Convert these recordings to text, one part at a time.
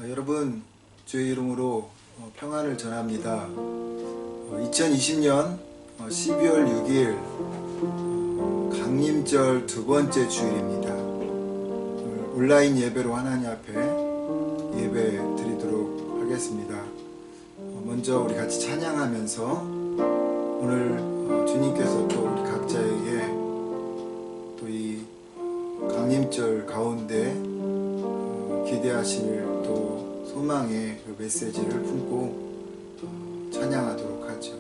여러분, 주의 이름으로 평안을 전합니다. 2020년 12월 6일 강림절 두 번째 주일입니다. 온라인 예배로 하나님 앞에 예배 드리도록 하겠습니다. 먼저 우리 같이 찬양하면서 오늘 주님께서 또 우리 각자에게 또 이 강림절 가운데 기대하실 또 소망의 그 메시지를 품고 찬양하도록 하죠.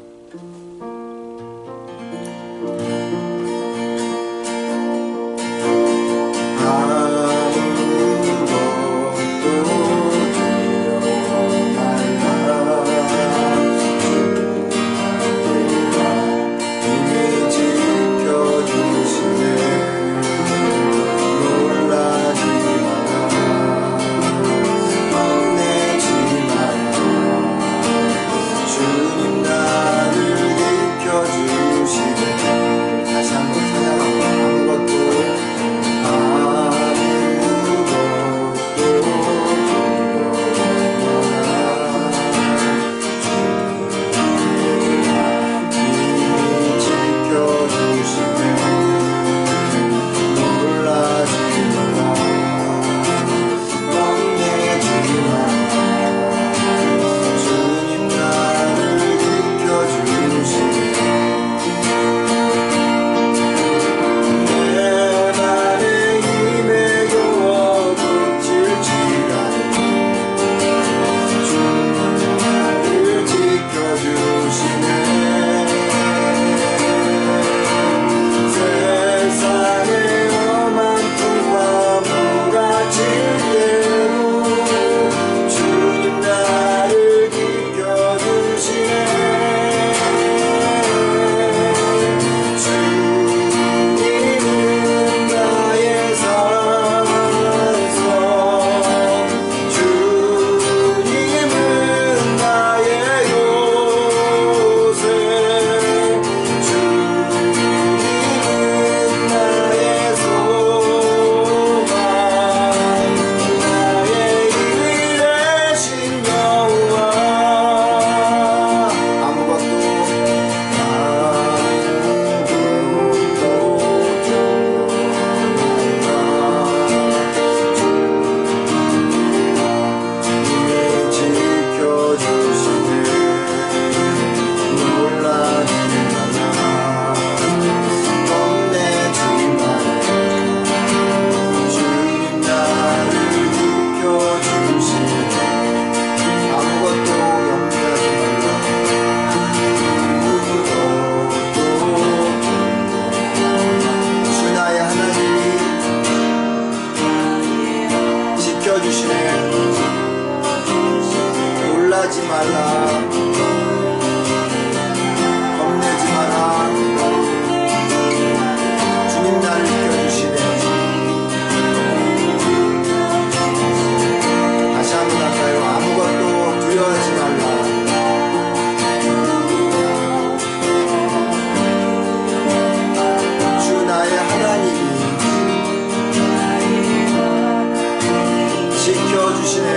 놀라지 말라, 겁내지 마라. 주님 나를 이끌어주시네. 다시 한번 할까요? 아무것도 두려워하지 말라. 주 나의 하나님이 지켜주시네.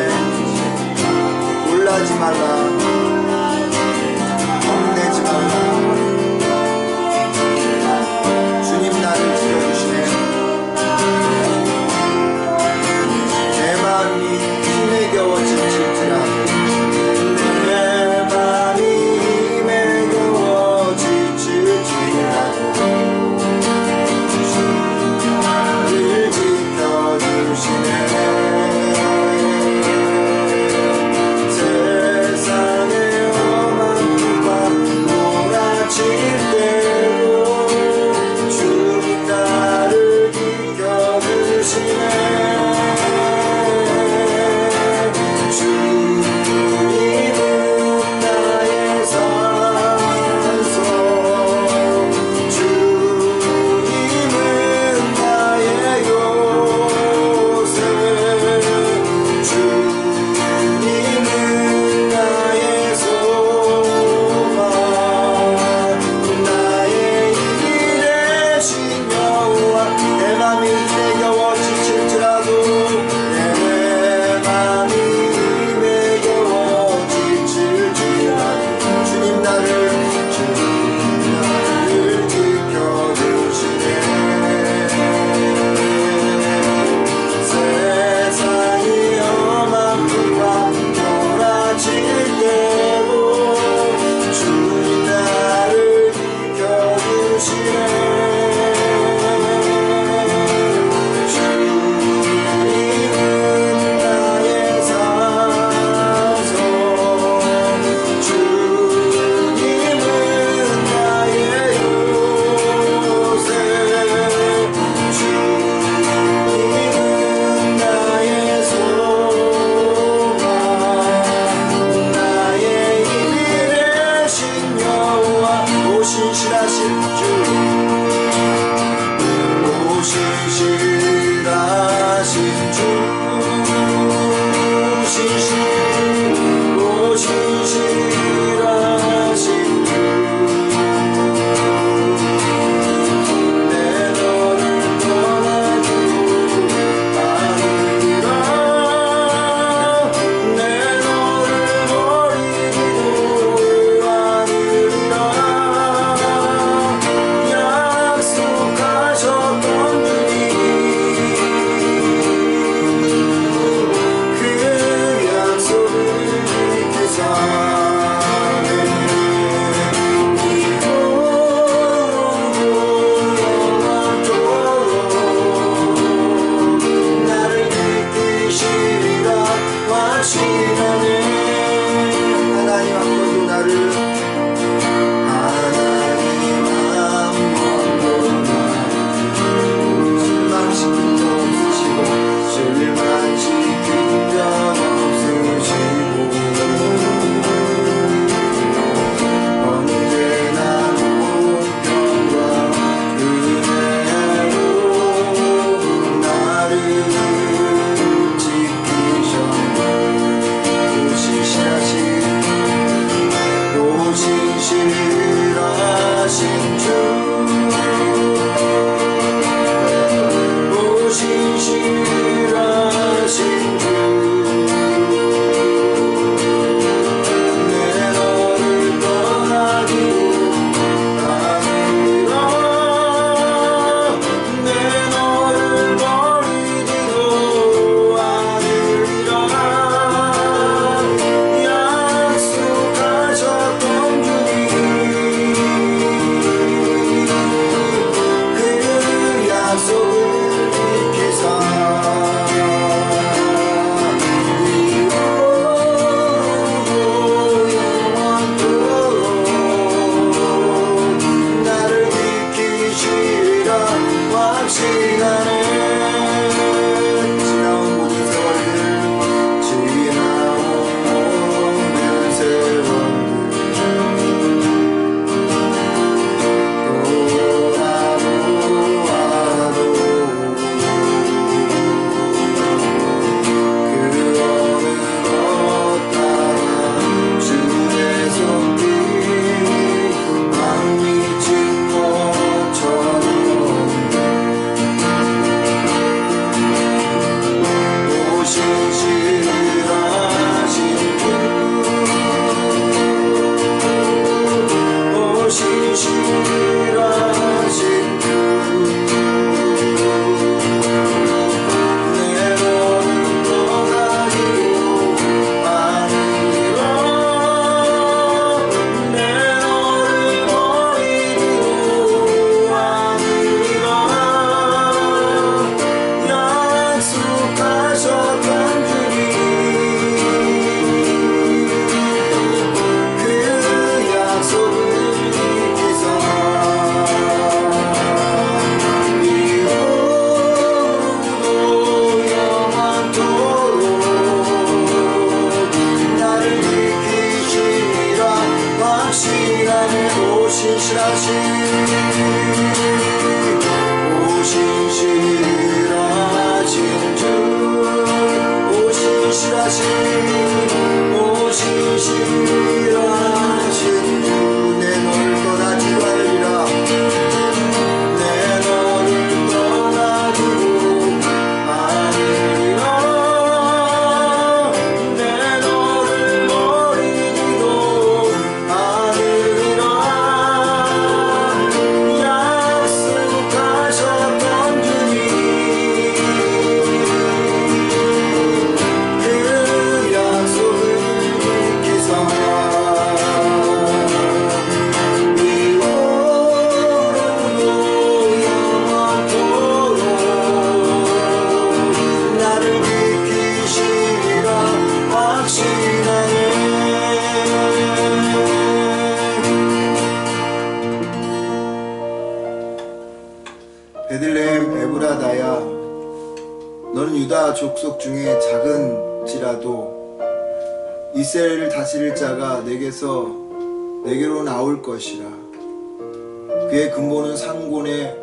놀라지 말라, 겁내지 말라. 주님 나를 지켜주시네. 내 마음이 힘에 겨워 지칠지라도, 내 마음이 힘에 겨워 지칠지라도 주님 나를 지켜주시네. 세상에 확신하네. 하나님 한 번도 나를 실망시킨 적 없으시고 언제나 공평과 은혜로 나를 지키셨네. 신실하신 주, 신실하신 주, 내 너를 떠나기로 아니라, 내 너를 버리기로 아니라 약속하셨던 주님, 그 약속을 지키사 나를 지키시리라 확신하네. 지나온 모든 세월들, 지나온 모든 세월들 돌아보아도 그 어느 것 따라 주의 손길 안 미친 것처럼 신실하신 주, 신실하신 주, 내 너를 떠나기로 아니라, 내 너를 버리기로 아니라 약속하셨던 주님, 그 약속을 지키사 이후로 영원토록 나를 지키시리라 확신하네. 오 신실하신 주, 오 신실하신 주, 내 너를 떠나지도 않으리라, 내 너를 떠나기로 아니라, 내 너를 버리기로 아니라 약속하셨던 주님, 그 약속을 지키사 이후로 영원토록 나를 지키시리라 확신하네. 베들레헴 에브라다야, 너는 유다 족속 중에 작은지라도 이스라엘을 다스릴 자가 내게로 나올 것이라. 그의 근본은 상곤의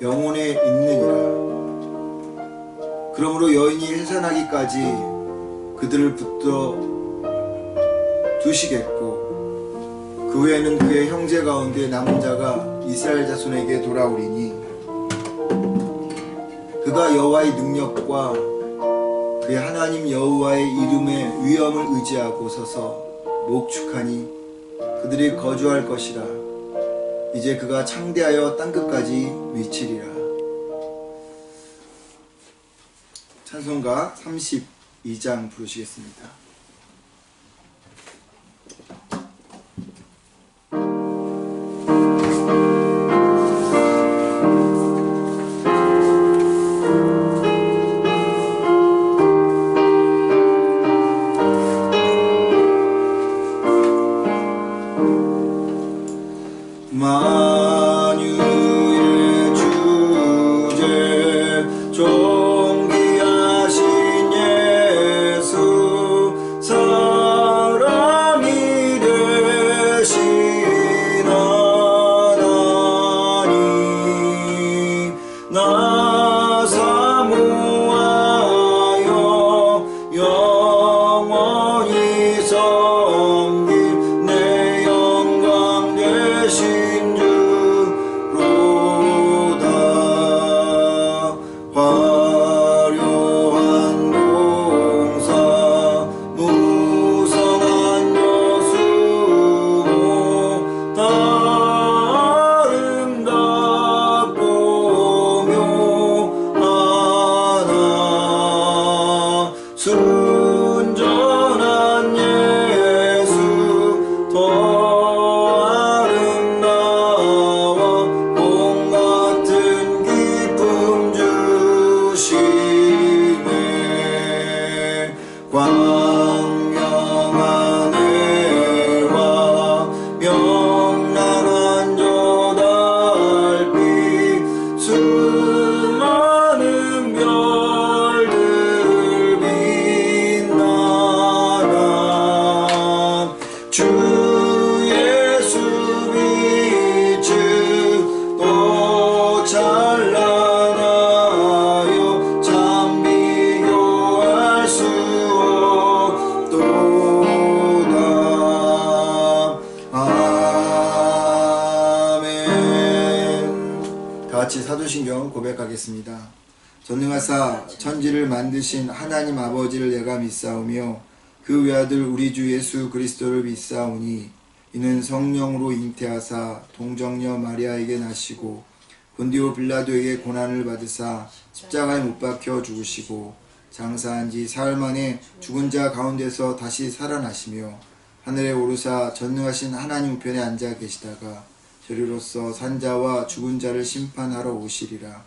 영혼에 있느니라. 그러므로 여인이 해산하기까지 그들을 붙들어 두시겠고, 그 후에는 그의 형제 가운데 남은 자가 이스라엘 자손에게 돌아오리니, 그가 여호와의 능력과 그의 하나님 여호와의 이름의 위엄을 의지하고 서서 목축하니 그들이 거주할 것이라. 이제 그가 창대하여 땅끝까지 미치리라. 찬송가 32장 부르시겠습니다. 광명한 해와 명랑한 저 달빛 수많은 별들 빛나라 주 예수 빛은 또 찬란하여 참 비교할 수 없도다. 아멘. 다같이 사도신경 고백하겠습니다. 전능하사 천지를 만드신 하나님 아버지를 내가 믿사오며 그 외아들 우리 주 예수 그리스도를 믿사오니 이는 성령으로 잉태하사 동정녀 마리아에게 나시고 본디오 빌라도에게 고난을 받으사 십자가에 못 박혀 죽으시고 장사한 지 사흘 만에 죽은 자 가운데서 다시 살아나시며 하늘에 오르사 전능하신 하나님 우편에 앉아 계시다가 저리로서 산자와 죽은 자를 심판하러 오시리라.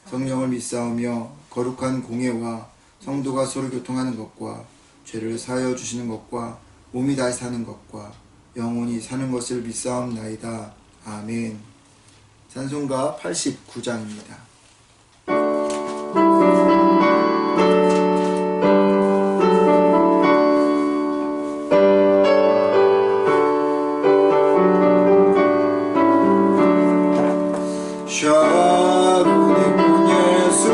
성령을 믿사오며 거룩한 공예와 성도가 서로 교통하는 것과 죄를 사하여 주시는 것과 몸이 다시 사는 것과 영원히 사는 것을 믿사옵나이다. 아멘. 찬송가 89장입니다. 샤론의 군 예수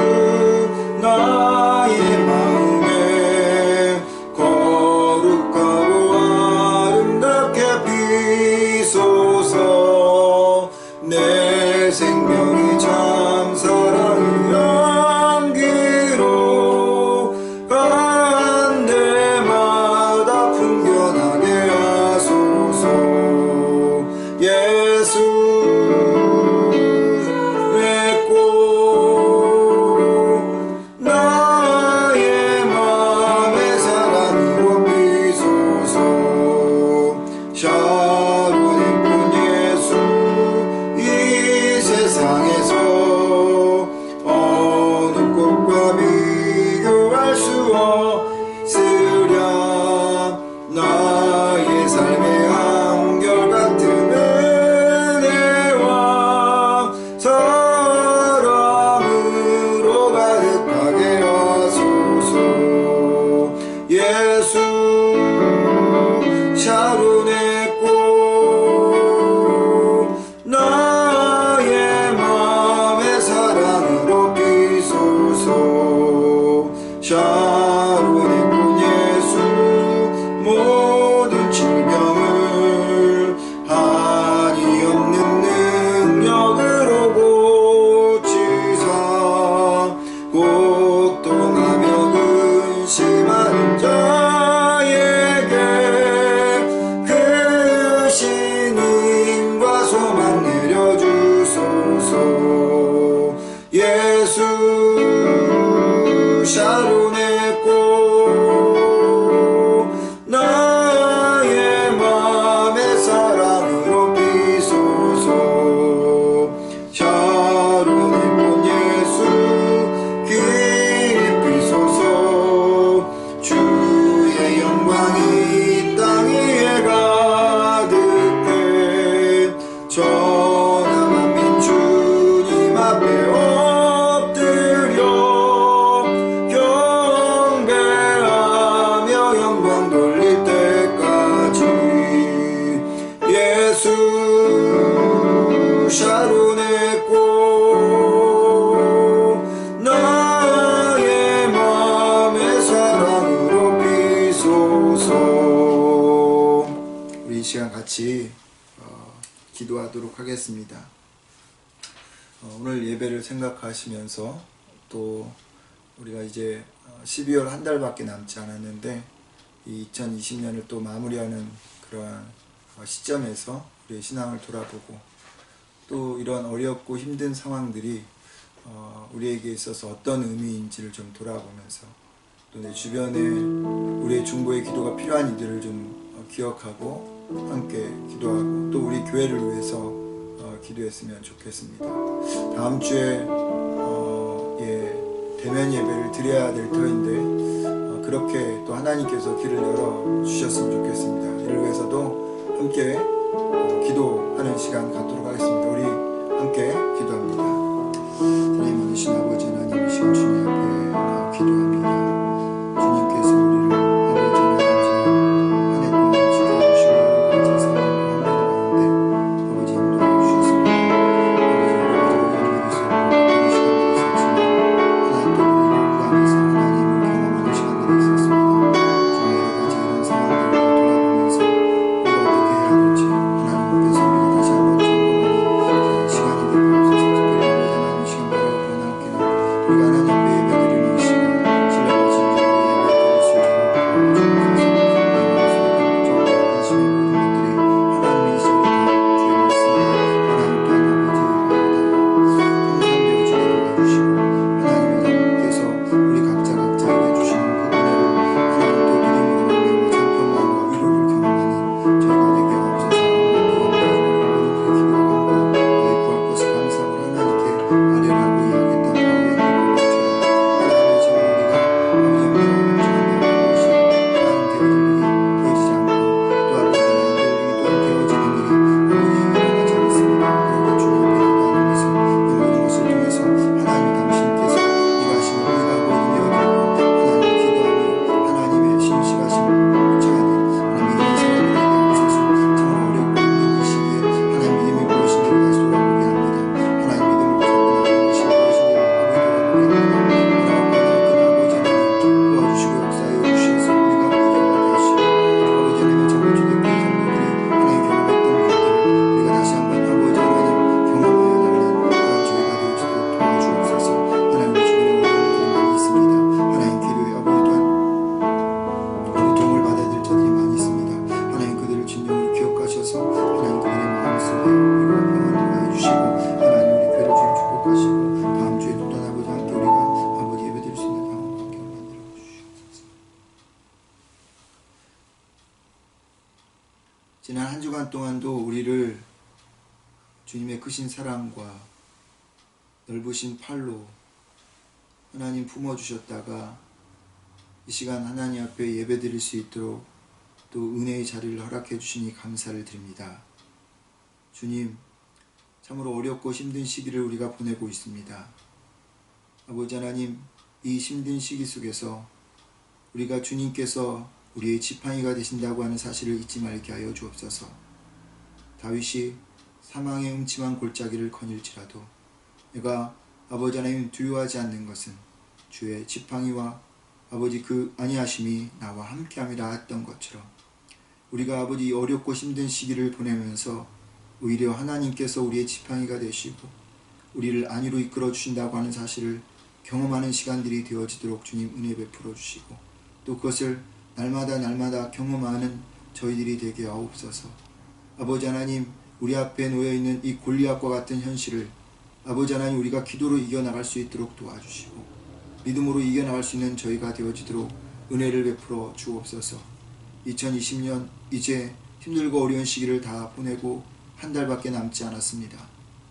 나의 마음에 거룩하고 아름답게 비소서 내 생명이 참 사랑의 향기로 간 데마다 풍겨나게 하소서 예수 나의 삶의 한결같은 은혜와 사랑으로 가득하게 하소서 예수 샤론의 꽃 나의 맘의 사랑으로 비소서 샤론의 꽃 예수 모든 질병을 한이 없는 능력으로 고치사 고통하며 근심하는 자에게 그 신임과 소망 내려주소서 예수 샤론의 꽃 나의 맘의 사랑으로 비소서 샤론의 꽃 예수 깊이소서 주의 영광이 땅 위에 가득해 전하 만민 주님 앞에 엎드려 경배하며 영광 돌릴 때까지 예수 샤론의 꽃 나의 맘의 사랑으로 비소서. 우리 이 시간 같이 기도하도록 하겠습니다. 오늘 예배를 생각하시면서 또 우리가 이제 12월 한 달밖에 남지 않았는데 이 2020년을 또 마무리하는 그러한 시점에서 우리의 신앙을 돌아보고 또 이런 어렵고 힘든 상황들이 우리에게 있어서 어떤 의미인지를 좀 돌아보면서 또 내 주변에 우리의 중보의 기도가 필요한 이들을 좀 기억하고 함께 기도하고 또 우리 교회를 위해서 기도했으면 좋겠습니다. 다음 주에 대면 예배를 드려야 될 터인데 그렇게 또 하나님께서 길을 열어주셨으면 좋겠습니다. 이를 위해서도 함께 기도하는 시간 갖도록 하겠습니다. 우리 함께 기도합니다. 하나님 만드신 아버지 하나님, 이 시간 주님 앞에 나와 기도합니다. 주님께서 우리를 아버지 하나님 한 해 동안 지켜주시고 여러 가지 상황과 환경 가운데 아버지 인도해 주셨습니다. 아버지 여러 가지 어려운 일이 있었고 힘든 시간들이 있었지만 하나님 또 우리를 구하면서 하나님을 경험하는 시간들이 있었습니다. 주님 여러 가지 이런 상황들을 돌아보면서 우리가 어떻게 해야 될지 하나님께서 우리가 다시 한번 점검하는 시간이 되고 없어서 특별히 아버지 하나님 시간 바라보고 나오기는 우리가 하나님 앞에 예배드리는 이 시간 신뢰와 진정으로 예배드릴 수 있도록 도와주옵소서. 내 마음속에 걱정과 근심의 모든 것들이 하나님의 이 시간에 다 주의 말씀에 하나님 또한 아버지 형상되어지게 도와주시고 하나님의 하나님께서 우리 각자에게 주시는 그 은혜를 하나님 또 믿음으로 말미암아 참된 마음과 위로를 경험하는 저희가 되게 하옵소서. 모든 기도와 간구 너희 구할 것을 감사하고 하나님께 아뢰라고 이야기했던 바울의 일곱처럼 하나님의 지금 우리가 아버지 영광을 묵상하는 것이 하나님 되어질 일이 되어지지 않고 또 아버지 하나님 될 일이 또한 되어지는 일이 아버지 일어나지 않습니다. 그렇게 주님 앞에 기도하는 것은 이 모든 것을 통해서 하나님 당신께서 일하시는 우리가 모든 되어지고 하나님 기도하며 하나님의 신실하신 묵상하는 하나님의 인생을 되게 하옵소서. 정말 어렵고 힘든 이 시기에 하나님 믿음이 무엇인지를 다시 돌아보게 합니다. 하나님 믿음을 붙잡고 나가는 것이 무엇인지를 아버지 돌아보게 합니다. 하나님과 나왔던 아버지 하나님 도와주시고 역사하여 주셔서 우리가 이겨가게 하시고 아버지 하나님의 첫 번째 대표의 성도들이 하나님 경험했던 것들을 우리가 다시 한번 아버지 하나님 경험하여 나가는 그런 저희가 되어지도록 도와주옵소서. 하나님 우리 주변에 어려운 일들이 많이 있습니다. 하나님 기도에 아버지 또한 도움을 받아야 될 자들이 많이 있습니다. 하나님 그들을 진정으로 기억하셔서 하나님 그들의 마음속에 위로와 평안을 더하여 주시고 하나님 우리 교회를 주님 축복하시고 다음 주에 또 다른 아버지 함께 우리가 아버지 예배드릴 수 있는 다음 환경을 만들어 주시옵소서. 지난 한 주간 동안도 우리를 주님의 크신 사랑과 넓으신 팔로 하나님 품어주셨다가 이 시간 하나님 앞에 예배드릴 수 있도록 또 은혜의 자리를 허락해 주시니 감사를 드립니다. 주님, 참으로 어렵고 힘든 시기를 우리가 보내고 있습니다. 아버지 하나님, 이 힘든 시기 속에서 우리가 주님께서 우리의 지팡이가 되신다고 하는 사실을 잊지 말게 하여 주옵소서. 다윗이 사망의 음침한 골짜기를 거닐지라도 내가 아버지 하나님 두려워하지 않는 것은 주의 지팡이와 아버지 그 안위하심이 나와 함께함이라 했던 것처럼 우리가 아버지 어렵고 힘든 시기를 보내면서 오히려 하나님께서 우리의 지팡이가 되시고 우리를 안위로 이끌어 주신다고 하는 사실을 경험하는 시간들이 되어지도록 주님 은혜 베풀어 주시고 또 그것을 날마다 경험하는 저희들이 되게 하옵소서. 아버지 하나님, 우리 앞에 놓여있는 이 골리앗과 같은 현실을 아버지 하나님 우리가 기도로 이겨나갈 수 있도록 도와주시고 믿음으로 이겨나갈 수 있는 저희가 되어지도록 은혜를 베풀어 주옵소서. 2020년 이제 힘들고 어려운 시기를 다 보내고 한 달밖에 남지 않았습니다.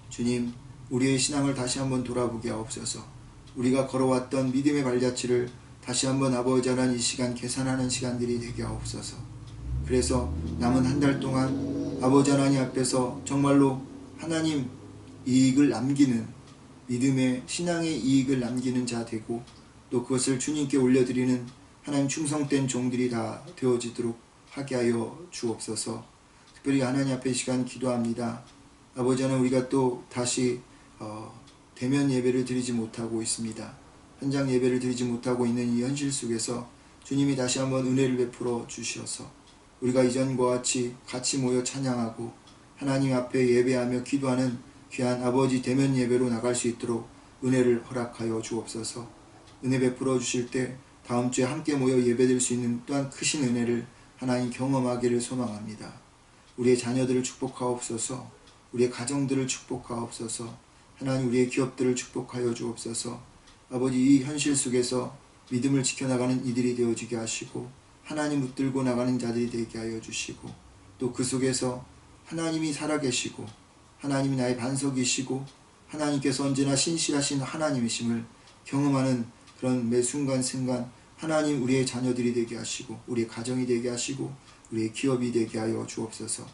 주님, 우리의 신앙을 다시 한번 돌아보게 하옵소서. 우리가 걸어왔던 믿음의 발자취를 다시 한번 아버지 하나님 이 시간 계산하는 시간들이 되게 하옵소서. 그래서 남은 한 달 동안 아버지 하나님 앞에서 정말로 하나님 이익을 남기는 믿음의 신앙의 이익을 남기는 자 되고 또 그것을 주님께 올려드리는 하나님 충성된 종들이 다 되어지도록 하게 하여 주옵소서. 특별히 하나님 앞에 이 시간 기도합니다. 아버지 하나님 우리가 또 다시 대면 예배를 드리지 못하고 있습니다. 현장 예배를 드리지 못하고 있는 이 현실 속에서 주님이 다시 한번 은혜를 베풀어 주셔서 우리가 이전과 같이 모여 찬양하고 하나님 앞에 예배하며 기도하는 귀한 아버지 대면 예배로 나갈 수 있도록 은혜를 허락하여 주옵소서. 은혜 베풀어 주실 때 다음 주에 함께 모여 예배드릴 수 있는 또한 크신 은혜를 하나님 경험하기를 소망합니다. 우리의 자녀들을 축복하옵소서. 우리의 가정들을 축복하옵소서. 하나님 우리의 기업들을 축복하여 주옵소서. 아버지 이 현실 속에서 믿음을 지켜나가는 이들이 되어지게 하시고 하나님 붙들고 나가는 자들이 되게 하여 주시고 또 그 속에서 하나님이 살아계시고 하나님이 나의 반석이시고 하나님께서 언제나 신실하신 하나님이심을 경험하는 그런 매 순간 하나님 우리의 자녀들이 되게 하시고 우리의 가정이 되게 하시고 우리의 기업이 되게 하여 주옵소서.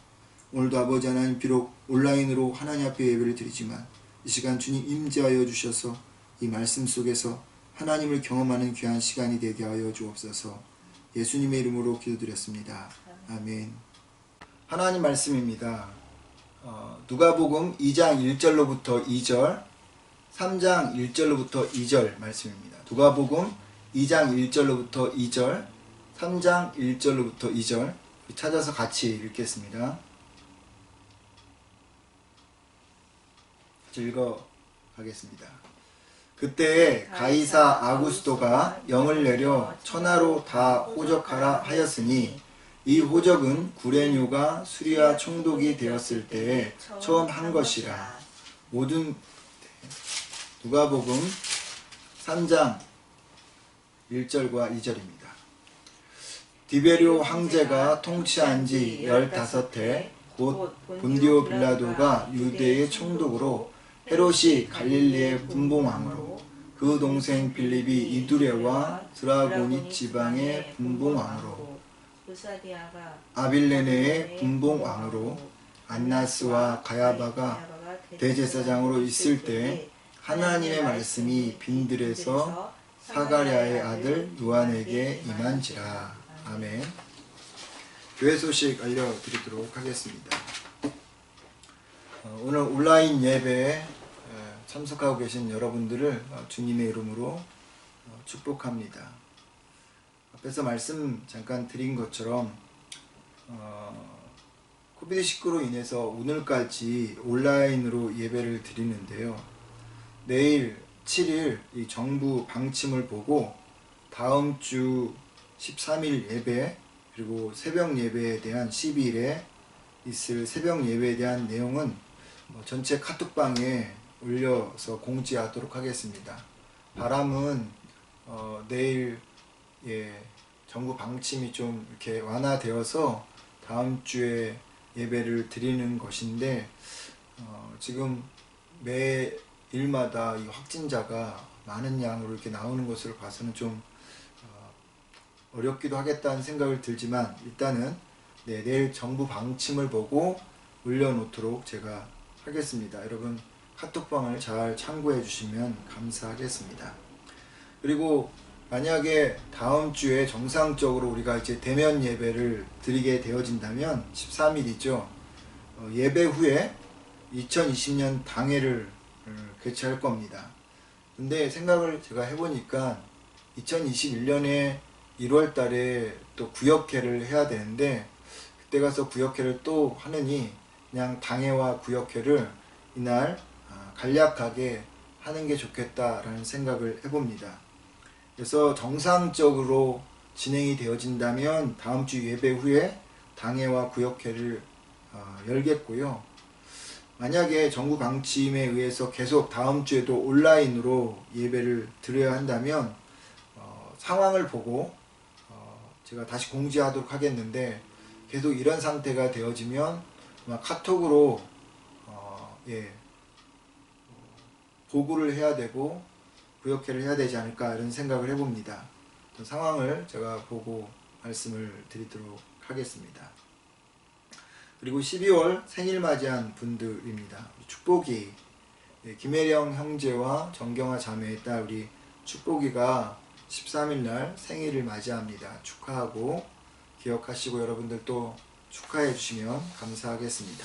오늘도 아버지 하나님 비록 온라인으로 하나님 앞에 예배를 드리지만 이 시간 주님 임재하여 주셔서 이 말씀 속에서 하나님을 경험하는 귀한 시간이 되게 하여 주옵소서. 예수님의 이름으로 기도드렸습니다. 아멘. 하나님 말씀입니다. 누가복음 2장 1절로부터 2절, 3장 1절로부터 2절 말씀입니다. 누가복음 2장 1절로부터 2절, 3장 1절로부터 2절 찾아서 같이 읽겠습니다. 읽어 가겠습니다. 그때에 가이사 아구스토가 영을 내려 천하로 다 호적하라 하였으니 이 호적은 구레뇨가 수리와 총독이 되었을 때에 처음 한 것이라. 모든 누가복음 3장 1절과 2절입니다. 디베리오 황제가 통치한 지 15해 곧 본디오 빌라도가 유대의 총독으로 헤롯이 갈릴리의 분봉왕으로 그 동생 빌립이 이두레와 드라고니 지방의 분봉왕으로 아빌레네의 분봉왕으로 안나스와 가야바가 대제사장으로 있을 때 하나님의 말씀이 빈들에서 사가랴의 아들 요한에게 임한지라. 아멘. 교회 소식 알려드리도록 하겠습니다. 오늘 온라인 예배에 참석하고 계신 여러분들을 주님의 이름으로 축복합니다. 앞에서 말씀 잠깐 드린 것처럼 코비드19로 인해서 오늘까지 온라인으로 예배를 드리는데요. 내일 7일 이 정부 방침을 보고 다음 주 13일 예배 그리고 새벽 예배에 대한 12일에 있을 새벽 예배에 대한 내용은 전체 카톡방에 올려서 공지하도록 하겠습니다. 바람은 내일 정부 방침이 좀 이렇게 완화되어서 다음 주에 예배를 드리는 것인데 지금 매일마다 이 확진자가 많은 양으로 이렇게 나오는 것을 봐서는 좀 어렵기도 하겠다는 생각을 들지만 일단은 내일 정부 방침을 보고 올려놓도록 제가 하겠습니다. 여러분 카톡방을 잘 참고해 주시면 감사하겠습니다. 그리고 만약에 다음 주에 정상적으로 우리가 이제 대면 예배를 드리게 되어진다면 13일이죠. 예배 후에 2020년 당회를 개최할 겁니다. 근데 생각을 제가 해보니까 2021년에 1월 달에 또 구역회를 해야 되는데 그때 가서 구역회를 또 하느니 그냥 당회와 구역회를 이날 간략하게 하는 게 좋겠다라는 생각을 해봅니다. 그래서 정상적으로 진행이 되어진다면 다음 주 예배 후에 당회와 구역회를 열겠고요. 만약에 정부 방침에 의해서 계속 다음 주에도 온라인으로 예배를 드려야 한다면 상황을 보고 제가 다시 공지하도록 하겠는데 계속 이런 상태가 되어지면 아마 카톡으로 보고를 해야 되고 구역회를 해야 되지 않을까 이런 생각을 해봅니다. 상황을 제가 보고 말씀을 드리도록 하겠습니다. 그리고 12월 생일 맞이한 분들입니다. 축복이 김혜령 형제와 정경화 자매의 딸 우리 축복이가 13일날 생일을 맞이합니다. 축하하고 기억하시고 여러분들 또 축하해 주시면 감사하겠습니다.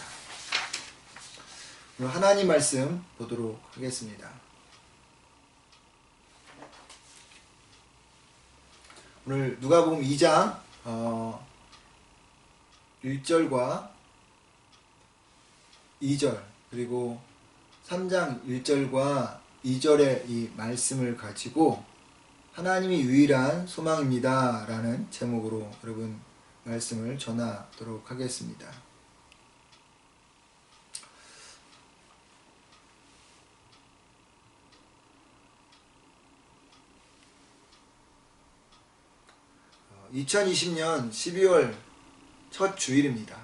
오늘 하나님 말씀 보도록 하겠습니다. 오늘 누가복음 2장 1절과 2절 그리고 3장 1절과 2절의 이 말씀을 가지고 하나님이 유일한 소망입니다 라는 제목으로 여러분 말씀을 전하도록 하겠습니다. 어, 2020년 12월 첫 주일입니다.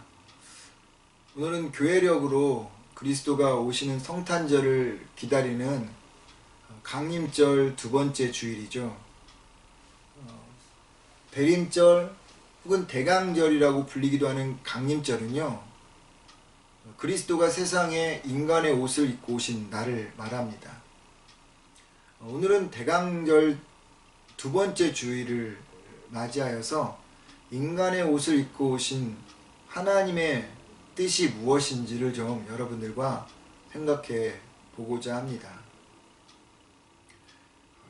오늘은 교회력으로 그리스도가 오시는 성탄절을 기다리는 강림절 두 번째 주일이죠. 대림절 혹은 대강절이라고 불리기도 하는 강림절은요, 그리스도가 세상에 인간의 옷을 입고 오신 날을 말합니다. 오늘은 대강절 두 번째 주일을 맞이하여서 인간의 옷을 입고 오신 하나님의 뜻이 무엇인지를 좀 여러분들과 생각해 보고자 합니다.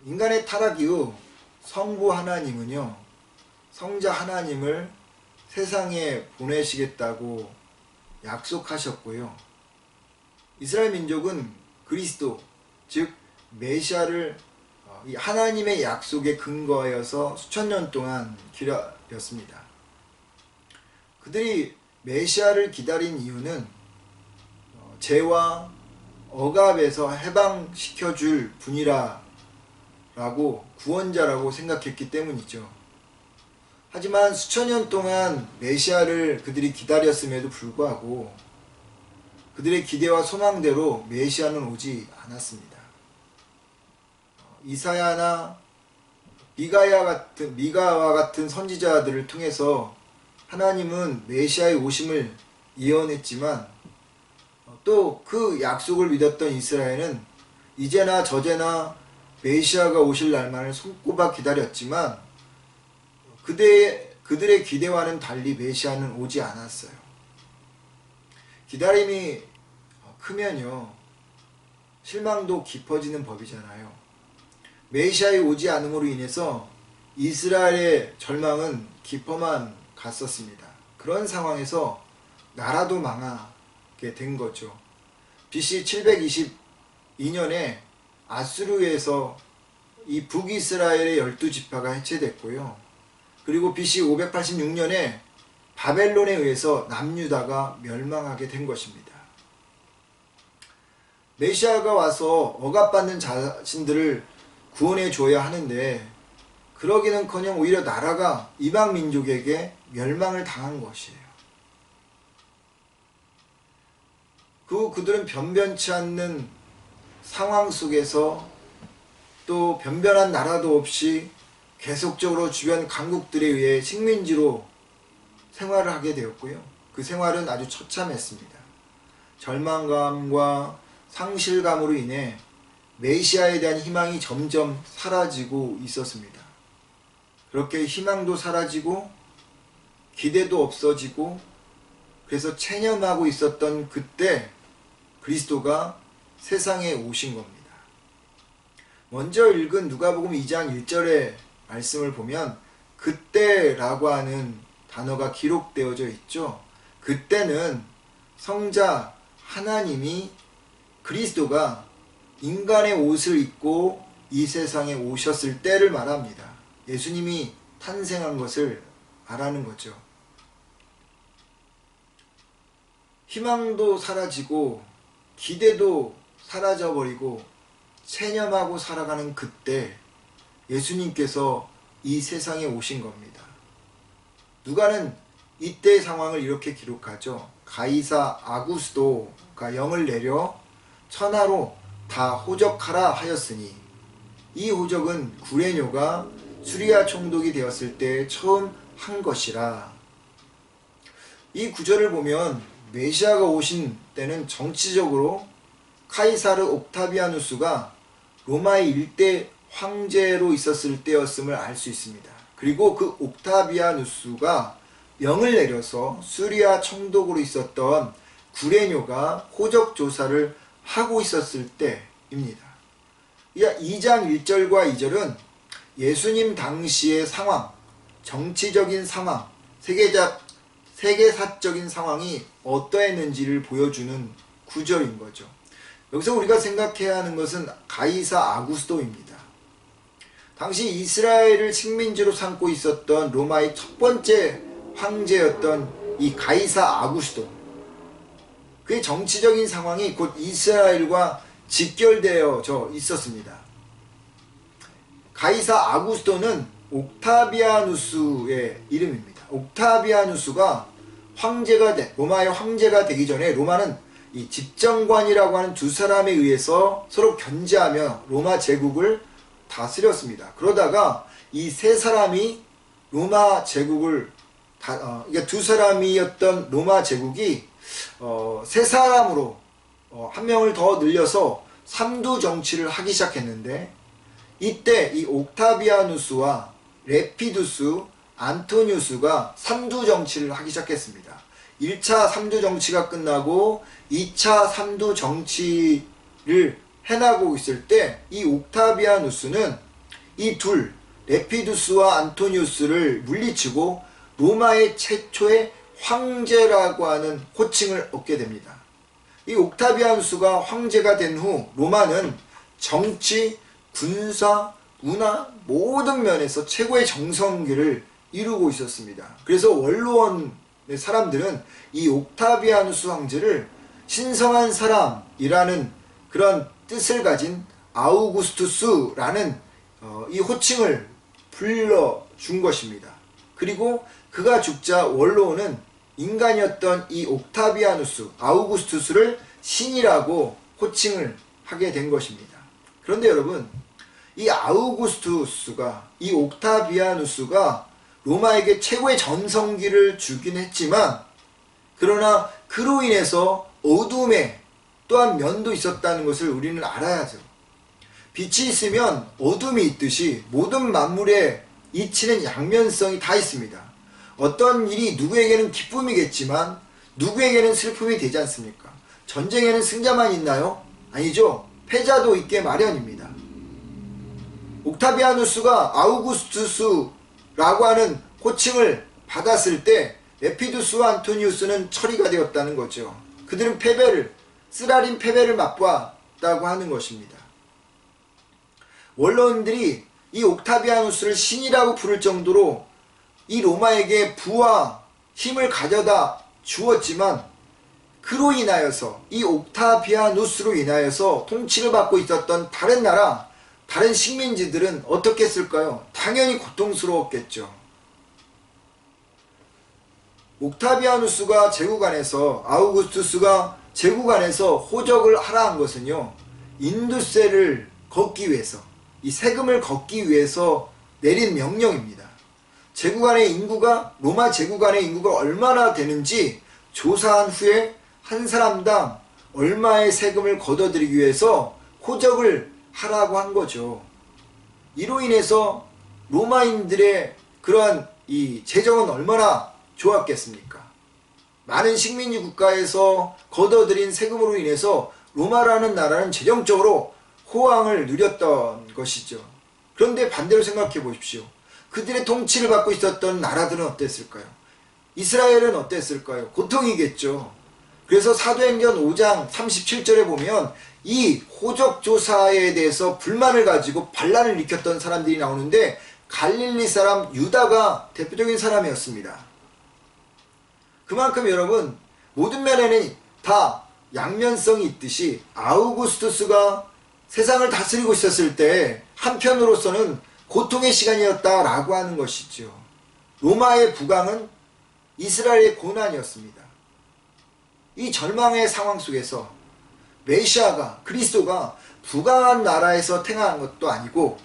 인간의 타락 이후 성부 하나님은요, 성자 하나님을 세상에 보내시겠다고 약속하셨고요. 이스라엘 민족은 그리스도, 즉 메시아를 이 하나님의 약속에 근거하여서 수천 년 동안 기다렸습니다. 그들이 메시아를 기다린 이유는 죄와 억압에서 해방시켜줄 분이라고 구원자라고 생각했기 때문이죠. 하지만 수천 년 동안 메시아를 그들이 기다렸음에도 불구하고 그들의 기대와 소망대로 메시아는 오지 않았습니다. 이사야나 미가와 같은 선지자들을 통해서 하나님은 메시아의 오심을 예언했지만 또 그 약속을 믿었던 이스라엘은 이제나 저제나 메시아가 오실 날만을 손꼽아 기다렸지만 그들의 기대와는 달리 메시아는 오지 않았어요. 기다림이 크면요, 실망도 깊어지는 법이잖아요. 메시아에 오지 않음으로 인해서 이스라엘의 절망은 깊어만 갔었습니다. 그런 상황에서 나라도 망하게 된 거죠. BC 722년에 아수르에서 이 북이스라엘의 12지파가 해체됐고요. 그리고 BC 586년에 바벨론에 의해서 남유다가 멸망하게 된 것입니다. 메시아가 와서 억압받는 자신들을 구원해 줘야 하는데 그러기는커녕 오히려 나라가 이방 민족에게 멸망을 당한 것이에요. 그들은 변변치 않는 상황 속에서 또 변변한 나라도 없이 계속적으로 주변 강국들에 의해 식민지로 생활을 하게 되었고요. 그 생활은 아주 처참했습니다. 절망감과 상실감으로 인해 메시아에 대한 희망이 점점 사라지고 있었습니다. 그렇게 희망도 사라지고 기대도 없어지고 그래서 체념하고 있었던 그때 그리스도가 세상에 오신 겁니다. 먼저 읽은 누가복음 2장 1절의 말씀을 보면 그때라고 하는 단어가 기록되어져 있죠. 그때는 성자 하나님이 그리스도가 인간의 옷을 입고 이 세상에 오셨을 때를 말합니다. 예수님이 탄생한 것을 말하는 거죠. 희망도 사라지고 기대도 사라져버리고 체념하고 살아가는 그때 예수님께서 이 세상에 오신 겁니다. 누가는 이때의 상황을 이렇게 기록하죠. 가이사 아구스도가 영을 내려 천하로 다 호적하라 하였으니 이 호적은 구레뇨가 수리아 총독이 되었을 때 처음 한 것이라. 이 구절을 보면 메시아가 오신 때는 정치적으로 카이사르 옥타비아누스가 로마의 일대 황제로 있었을 때였음을 알 수 있습니다. 그리고 그 옥타비아누스가 영을 내려서 수리아 총독으로 있었던 구레뇨가 호적 조사를 하고 있었을 때입니다. 2장 1절과 2절은 예수님 당시의 상황, 정치적인 상황, 세계사적인 상황이 어떠했는지를 보여주는 구절인 거죠. 여기서 우리가 생각해야 하는 것은 가이사 아구스도입니다. 당시 이스라엘을 식민지로 삼고 있었던 로마의 첫 번째 황제였던 이 가이사 아구스도, 그의 정치적인 상황이 곧 이스라엘과 직결되어져 있었습니다. 가이사 아구스도는 옥타비아누스의 이름입니다. 옥타비아누스가 로마의 황제가 되기 전에 로마는 이 집정관이라고 하는 두 사람에 의해서 서로 견제하며 로마 제국을 다스렸습니다. 그러다가 이 세 사람이 로마 제국을 이게 두 사람이었던 로마 제국이 세 사람으로 한 명을 더 늘려서 삼두 정치를 하기 시작했는데, 이때 이 옥타비아누스와 레피두스, 안토니우스가 삼두 정치를 하기 시작했습니다. 1차 삼두 정치가 끝나고 2차 삼두 정치를 해나가고 있을 때 이 옥타비아누스는 이 둘, 레피두스와 안토니우스를 물리치고 로마의 최초의 황제라고 하는 호칭을 얻게 됩니다. 이 옥타비아누스가 황제가 된 후 로마는 정치, 군사, 문화 모든 면에서 최고의 정성기를 이루고 있었습니다. 그래서 원로원의 사람들은 이 옥타비아누스 황제를 신성한 사람이라는 그런 뜻을 가진 아우구스투스라는 이 호칭을 불러준 것입니다. 그리고 그가 죽자 원로원은 인간이었던 이 옥타비아누스, 아우구스투스를 신이라고 호칭을 하게 된 것입니다. 그런데 여러분, 이 아우구스투스가, 이 옥타비아누스가 로마에게 최고의 전성기를 주긴 했지만, 그러나 그로 인해서 어둠에 또한 면도 있었다는 것을 우리는 알아야죠. 빛이 있으면 어둠이 있듯이 모든 만물에 이치는 양면성이 다 있습니다. 어떤 일이 누구에게는 기쁨이겠지만 누구에게는 슬픔이 되지 않습니까? 전쟁에는 승자만 있나요? 아니죠. 패자도 있게 마련입니다. 옥타비아누스가 아우구스투스라고 하는 호칭을 받았을 때 레피두스와 안토니우스는 처리가 되었다는 거죠. 그들은 쓰라린 패배를 맛보았다고 하는 것입니다. 원로원들이 이 옥타비아누스를 신이라고 부를 정도로 이 로마에게 부와 힘을 가져다 주었지만, 그로 인하여서 이 옥타비아누스로 인하여서 통치를 받고 있었던 다른 나라, 다른 식민지들은 어떻게 했을까요? 당연히 고통스러웠겠죠. 옥타비아누스가 제국 안에서, 아우구스투스가 제국 안에서 호적을 하라 한 것은요, 인두세를 걷기 위해서, 이 세금을 걷기 위해서 내린 명령입니다. 제국 안의 인구가, 로마 제국 안의 인구가 얼마나 되는지 조사한 후에 한 사람당 얼마의 세금을 걷어들이기 위해서 호적을 하라고 한 거죠. 이로 인해서 로마인들의 그러한 이 재정은 얼마나 좋았겠습니까? 많은 식민지 국가에서 걷어들인 세금으로 인해서 로마라는 나라는 재정적으로 호황을 누렸던 것이죠. 그런데 반대로 생각해 보십시오. 그들의 통치를 받고 있었던 나라들은 어땠을까요? 이스라엘은 어땠을까요? 고통이겠죠. 그래서 사도행전 5장 37절에 보면 이 호적조사에 대해서 불만을 가지고 반란을 일으켰던 사람들이 나오는데, 갈릴리 사람 유다가 대표적인 사람이었습니다. 그만큼 여러분, 모든 면에는 다 양면성이 있듯이 아우구스투스가 세상을 다스리고 있었을 때 한편으로서는 고통의 시간이었다라고 하는 것이죠. 로마의 부강은 이스라엘의 고난이었습니다. 이 절망의 상황 속에서 메시아가, 그리스도가 부강한 나라에서 태어난 것도 아니고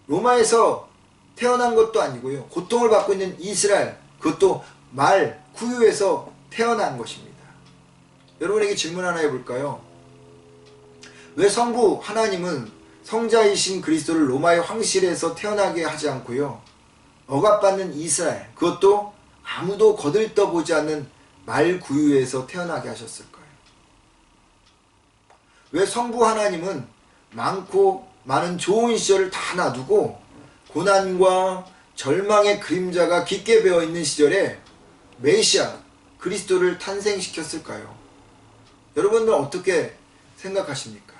로마에서 태어난 것도 아니고요, 고통을 받고 있는 이스라엘, 그것도 말 구유에서 태어난 것입니다. 여러분에게 질문 하나 해볼까요? 왜 성부 하나님은 성자이신 그리스도를 로마의 황실에서 태어나게 하지 않고요, 억압받는 이스라엘, 그것도 아무도 거들떠보지 않는 말 구유에서 태어나게 하셨을까요? 왜 성부 하나님은 많고 많은 좋은 시절을 다 놔두고 고난과 절망의 그림자가 깊게 배어있는 시절에 메시아 그리스도를 탄생시켰을까요? 여러분들 어떻게 생각하십니까?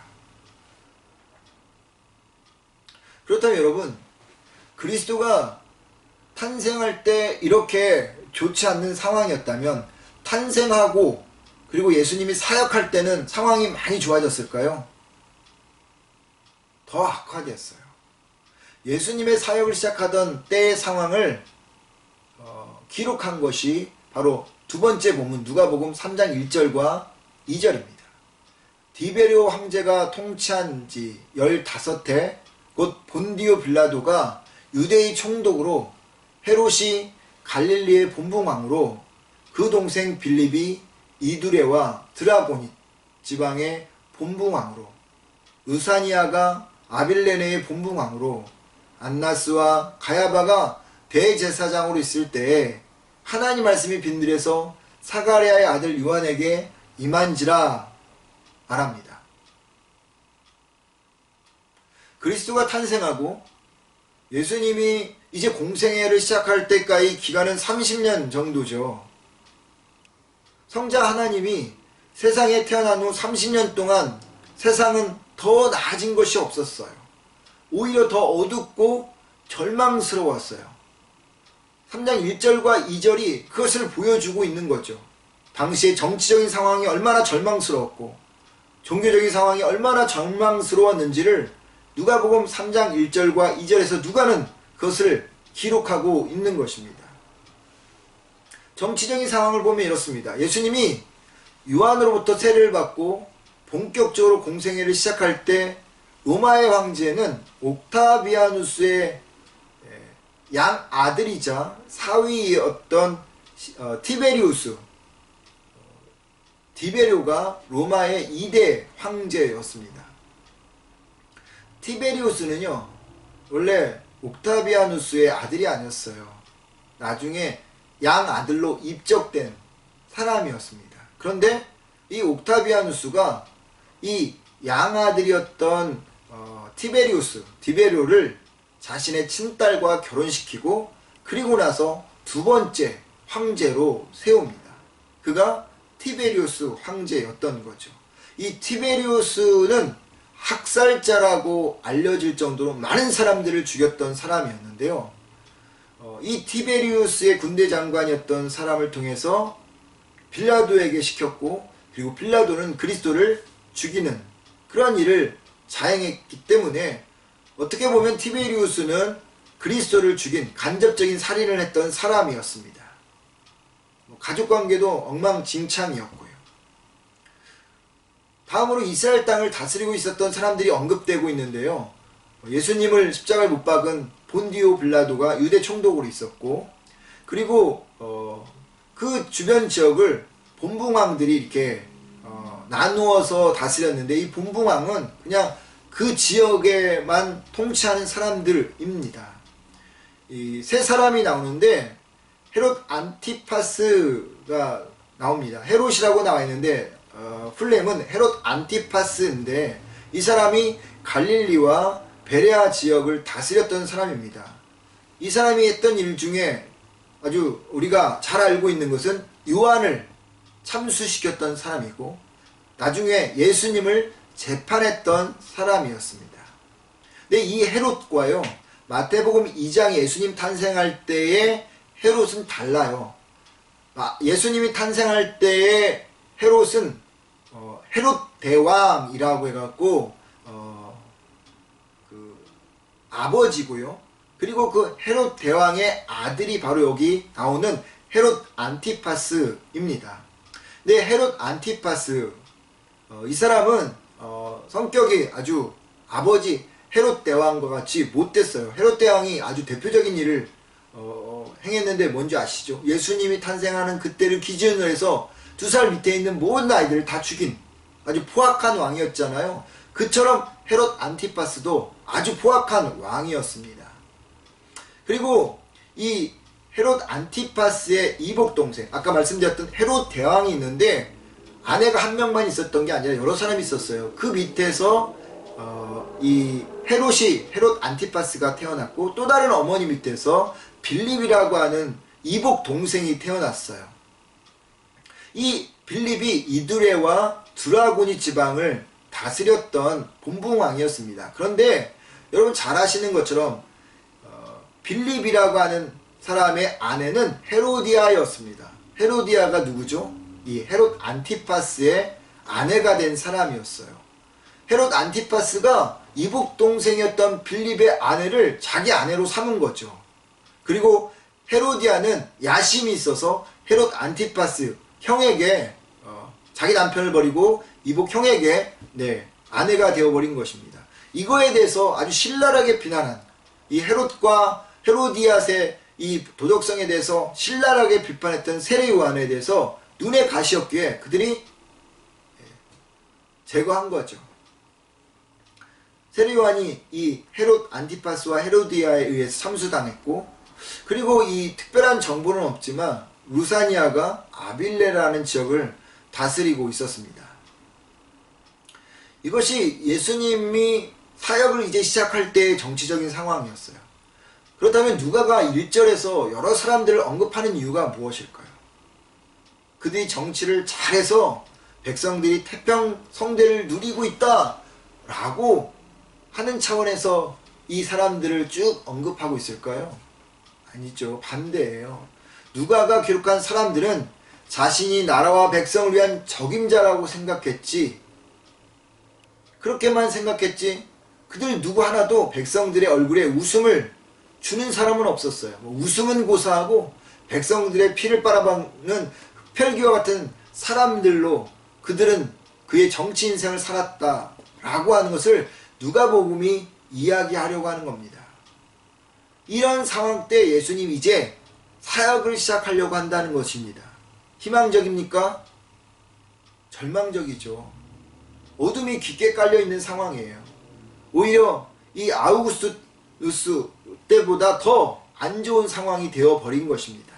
그렇다면 여러분, 그리스도가 탄생할 때 이렇게 좋지 않는 상황이었다면 탄생하고 그리고 예수님이 사역할 때는 상황이 많이 좋아졌을까요? 더 악화됐어요. 예수님의 사역을 시작하던 때의 상황을 기록한 것이 바로 두 번째 본문 누가복음 3장 1절과 2절입니다. 디베리오 황제가 통치한 지 15해 곧 본디오 빌라도가 유대의 총독으로 헤롯이 갈릴리의 본붕왕으로 그 동생 빌립이 이두레와 드라고니 지방의 본붕왕으로, 의사니아가 아빌레네의 본붕왕으로, 안나스와 가야바가 대제사장으로 있을 때에 하나님 말씀이 빈들에서 사가랴의 아들 요한에게 임한지라 말합니다. 그리스도가 탄생하고 예수님이 이제 공생애를 시작할 때까지 기간은 30년 정도죠. 성자 하나님이 세상에 태어난 후 30년 동안 세상은 더 나아진 것이 없었어요. 오히려 더 어둡고 절망스러웠어요. 3장 1절과 2절이 그것을 보여주고 있는 거죠. 당시의 정치적인 상황이 얼마나 절망스러웠고 종교적인 상황이 얼마나 절망스러웠는지를 누가복음 3장 1절과 2절에서 누가는 그것을 기록하고 있는 것입니다. 정치적인 상황을 보면 이렇습니다. 예수님이 요한으로부터 세례를 받고 본격적으로 공생애를 시작할 때 로마의 황제는 옥타비아누스의 양 아들이자 사위였던 티베리우스, 디베료가 로마의 2대 황제였습니다. 티베리우스는요, 원래 옥타비아누스의 아들이 아니었어요. 나중에 양 아들로 입적된 사람이었습니다. 그런데 이 옥타비아누스가 이 양아들이었던 티베리우스, 디베료를 자신의 친딸과 결혼시키고 그리고 나서 두 번째 황제로 세웁니다. 그가 티베리우스 황제였던 거죠. 이 티베리우스는 학살자라고 알려질 정도로 많은 사람들을 죽였던 사람이었는데요. 이 티베리우스의 군대 장관이었던 사람을 통해서 빌라도에게 시켰고, 그리고 빌라도는 그리스도를 죽이는 그런 일을 자행했기 때문에 어떻게 보면 티베리우스는 그리스도를 죽인 간접적인 살인을 했던 사람이었습니다. 가족관계도 엉망진창이었고요. 다음으로 이스라엘 땅을 다스리고 있었던 사람들이 언급되고 있는데요. 예수님을 십자가에 못 박은 본디오 빌라도가 유대 총독으로 있었고, 그리고 그 주변 지역을 본붕왕들이 이렇게 나누어서 다스렸는데, 이 본붕왕은 그냥 그 지역에만 통치하는 사람들입니다. 이 세 사람이 나오는데 헤롯 안티파스가 나옵니다. 헤롯이라고 나와 있는데 풀네임은 헤롯 안티파스인데, 이 사람이 갈릴리와 베레아 지역을 다스렸던 사람입니다. 이 사람이 했던 일 중에 아주 우리가 잘 알고 있는 것은 요한을 참수시켰던 사람이고, 나중에 예수님을 재판했던 사람이었습니다. 근데 이 헤롯과요, 마태복음 2장 예수님 탄생할 때의 헤롯은 달라요. 예수님이 탄생할 때의 헤롯은 헤롯 대왕이라고 해갖고 그 아버지고요. 그리고 그 헤롯 대왕의 아들이 바로 여기 나오는 헤롯 안티파스입니다. 근데 헤롯 안티파스, 이 사람은 성격이 아주 아버지 헤롯 대왕과 같이 못됐어요. 헤롯 대왕이 아주 대표적인 일을 행했는데 뭔지 아시죠? 예수님이 탄생하는 그때를 기준으로 해서 2살 밑에 있는 모든 아이들을 다 죽인 아주 포악한 왕이었잖아요. 그처럼 헤롯 안티파스도 아주 포악한 왕이었습니다. 그리고 이 헤롯 안티파스의 이복 동생, 아까 말씀드렸던 헤롯 대왕이 있는데 아내가 한 명만 있었던 게 아니라 여러 사람이 있었어요. 그 밑에서 이 헤롯 안티파스가 태어났고, 또 다른 어머니 밑에서 빌립이라고 하는 이복 동생이 태어났어요. 이 빌립이 이두레와 드라고니 지방을 다스렸던 본붕왕이었습니다. 그런데 여러분 잘 아시는 것처럼 빌립이라고 하는 사람의 아내는 헤로디아였습니다. 헤로디아가 누구죠? 이 헤롯 안티파스의 아내가 된 사람이었어요. 헤롯 안티파스가 이복 동생이었던 빌립의 아내를 자기 아내로 삼은 거죠. 그리고 헤로디아는 야심이 있어서 헤롯 안티파스 형에게 자기 남편을 버리고 이복 형에게 아내가 되어버린 것입니다. 이거에 대해서 아주 신랄하게 비난한 이 헤롯과 헤로디아의 이 도덕성에 대해서 신랄하게 비판했던 세례요한에 대해서 눈에 가시였기에 그들이 제거한 거죠. 세례요한이 이 헤롯 안티파스와 헤로디아에 의해서 참수당했고, 그리고 이 특별한 정보는 없지만 루사니아가 아빌레라는 지역을 다스리고 있었습니다. 이것이 예수님이 사역을 이제 시작할 때의 정치적인 상황이었어요. 그렇다면 누가가 1절에서 여러 사람들을 언급하는 이유가 무엇일까요? 그들이 정치를 잘해서 백성들이 태평성대를 누리고 있다 라고 하는 차원에서 이 사람들을 쭉 언급하고 있을까요? 아니죠. 반대예요. 누가가 기록한 사람들은 자신이 나라와 백성을 위한 적임자라고 생각했지, 그렇게만 생각했지, 그들 누구 하나도 백성들의 얼굴에 웃음을 주는 사람은 없었어요. 웃음은 고사하고 백성들의 피를 빨아먹는 흡혈귀와 같은 사람들로 그들은 그의 정치 인생을 살았다라고 하는 것을 누가복음이 이야기하려고 하는 겁니다. 이런 상황 때 예수님이 이제 사역을 시작하려고 한다는 것입니다. 희망적입니까? 절망적이죠. 어둠이 깊게 깔려있는 상황이에요. 오히려 이 아우구스투스 때보다 더 안 좋은 상황이 되어버린 것입니다.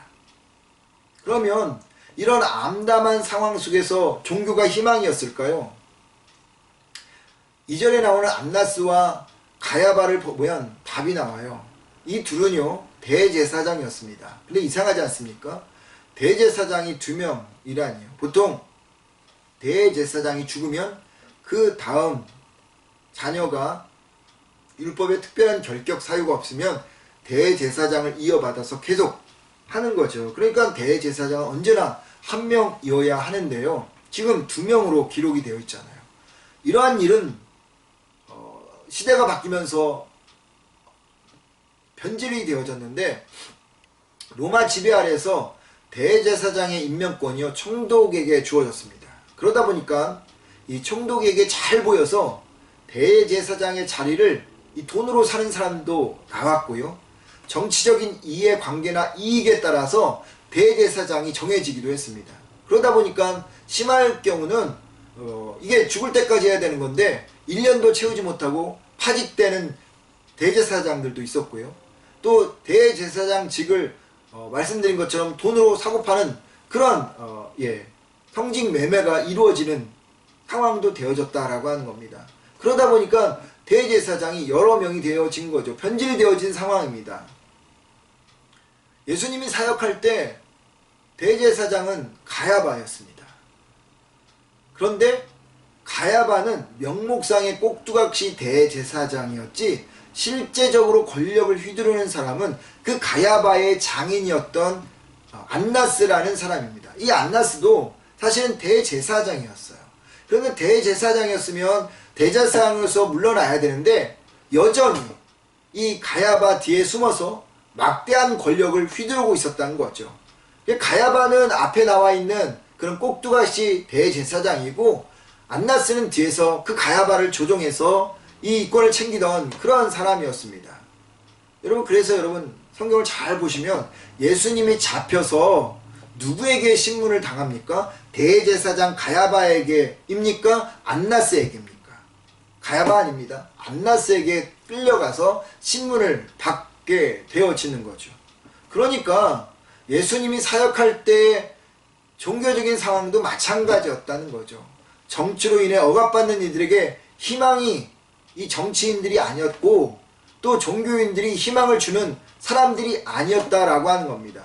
그러면 이런 암담한 상황 속에서 종교가 희망이었을까요? 2절에 나오는 안나스와 가야바를 보면 답이 나와요. 이 둘은요 대제사장이었습니다. 근데 이상하지 않습니까? 대제사장이 2명이라니요. 보통 대제사장이 죽으면 그 다음 자녀가 율법에 특별한 결격 사유가 없으면 대제사장을 이어받아서 계속 하는 거죠. 그러니까 대제사장은 언제나 한 명이어야 하는데요. 지금 2명으로 기록이 되어 있잖아요. 이러한 일은 시대가 바뀌면서 변질이 되어졌는데, 로마 지배 아래에서 대제사장의 임명권이요 총독에게 주어졌습니다. 그러다 보니까 이 총독에게 잘 보여서 대제사장의 자리를 이 돈으로 사는 사람도 나왔고요, 정치적인 이해관계나 이익에 따라서 대제사장이 정해지기도 했습니다. 그러다 보니까 심할 경우는 이게 죽을 때까지 해야 되는 건데 1년도 채우지 못하고 파직되는 대제사장들도 있었고요, 또 대제사장직을 말씀드린 것처럼 돈으로 사고 파는 그런 성직 매매가 이루어지는 상황도 되어졌다라고 하는 겁니다. 그러다 보니까 대제사장이 여러 명이 되어진 거죠. 변질되어진 상황입니다. 예수님이 사역할 때 대제사장은 가야바였습니다. 그런데 가야바는 명목상의 꼭두각시 대제사장이었지, 실제적으로 권력을 휘두르는 사람은 그 가야바의 장인이었던 안나스라는 사람입니다. 이 안나스도 사실은 대제사장이었어요. 그런데 대제사장이었으면 대제사장으로서 물러나야 되는데 여전히 이 가야바 뒤에 숨어서 막대한 권력을 휘두르고 있었다는 거죠. 가야바는 앞에 나와 있는 그런 꼭두각시 대제사장이고, 안나스는 뒤에서 그 가야바를 조종해서 이 이권을 챙기던 그러한 사람이었습니다. 여러분, 그래서 여러분 성경을 잘 보시면 예수님이 잡혀서 누구에게 신문을 당합니까? 대제사장 가야바에게입니까? 안나스에게입니까? 가야바 아닙니다. 안나스에게 끌려가서 신문을 받게 되어지는 거죠. 그러니까 예수님이 사역할 때 종교적인 상황도 마찬가지였다는 거죠. 정치로 인해 억압받는 이들에게 희망이 이 정치인들이 아니었고, 또 종교인들이 희망을 주는 사람들이 아니었다라고 하는 겁니다.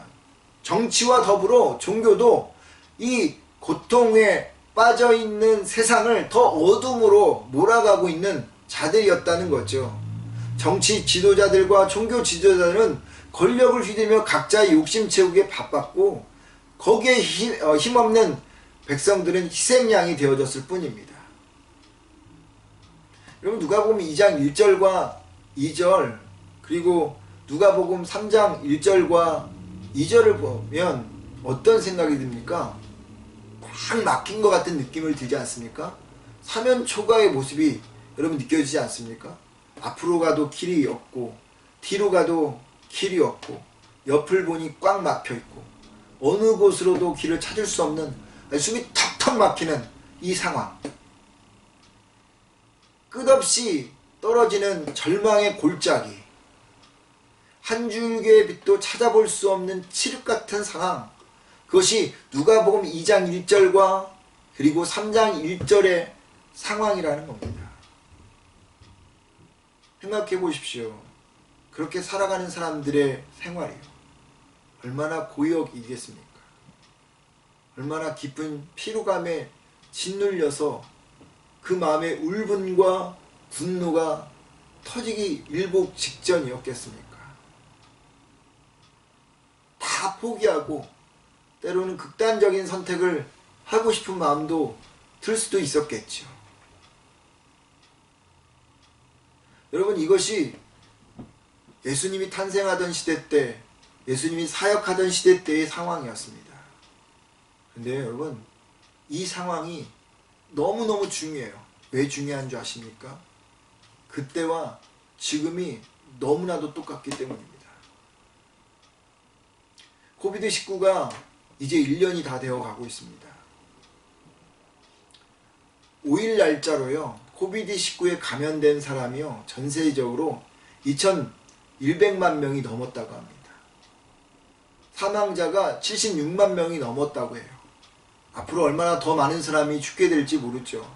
정치와 더불어 종교도 이 고통에 빠져있는 세상을 더 어둠으로 몰아가고 있는 자들이었다는 거죠. 정치 지도자들과 종교 지도자들은 권력을 휘두르며 각자의 욕심 채우기에 바빴고, 거기에 힘없는 백성들은 희생양이 되어졌을 뿐입니다. 여러분, 누가복음 2장 1절과 2절, 그리고 누가복음 3장 1절과 2절을 보면 어떤 생각이 듭니까? 꽉 막힌 것 같은 느낌을 들지 않습니까? 사면 초가의 모습이 여러분 느껴지지 않습니까? 앞으로 가도 길이 없고 뒤로 가도 길이 없고 옆을 보니 꽉 막혀 있고 어느 곳으로도 길을 찾을 수 없는 숨이 턱턱 막히는 이 상황. 끝없이 떨어지는 절망의 골짜기. 한 줄기의 빛도 찾아볼 수 없는 칠흑 같은 상황. 그것이 누가복음 2장 1절과 그리고 3장 1절의 상황이라는 겁니다. 생각해 보십시오. 그렇게 살아가는 사람들의 생활이요. 얼마나 고역이겠습니까? 얼마나 깊은 피로감에 짓눌려서 그 마음의 울분과 분노가 터지기 일보 직전이었겠습니까? 다 포기하고 때로는 극단적인 선택을 하고 싶은 마음도 들 수도 있었겠죠. 여러분, 이것이 예수님이 탄생하던 시대 때, 예수님이 사역하던 시대 때의 상황이었습니다. 근데 여러분, 이 상황이 너무너무 중요해요. 왜 중요한 줄 아십니까? 그때와 지금이 너무나도 똑같기 때문입니다. 코비드19가 이제 1년이 다 되어 가고 있습니다. 5일 날짜로요, 코비드19에 감염된 사람이요, 전 세계적으로 2,100만 명이 넘었다고 합니다. 사망자가 76만 명이 넘었다고 해요. 앞으로 얼마나 더 많은 사람이 죽게 될지 모르죠.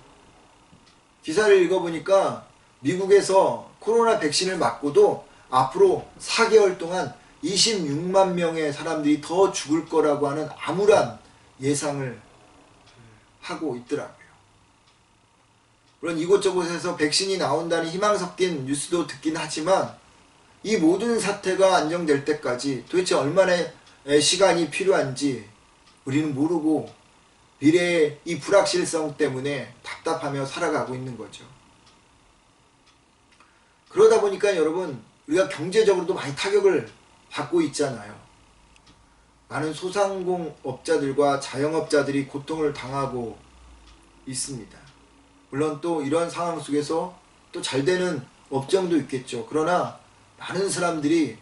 기사를 읽어보니까 미국에서 코로나 백신을 맞고도 앞으로 4개월 동안 26만 명의 사람들이 더 죽을 거라고 하는 암울한 예상을 하고 있더라고요. 물론 이곳저곳에서 백신이 나온다는 희망 섞인 뉴스도 듣긴 하지만 이 모든 사태가 안정될 때까지 도대체 얼마나 시간이 필요한지 우리는 모르고 미래의 이 불확실성 때문에 답답하며 살아가고 있는 거죠. 그러다 보니까 여러분, 우리가 경제적으로도 많이 타격을 받고 있잖아요. 많은 소상공업자들과 자영업자들이 고통을 당하고 있습니다. 물론 또 이런 상황 속에서 또 잘 되는 업종도 있겠죠. 그러나 많은 사람들이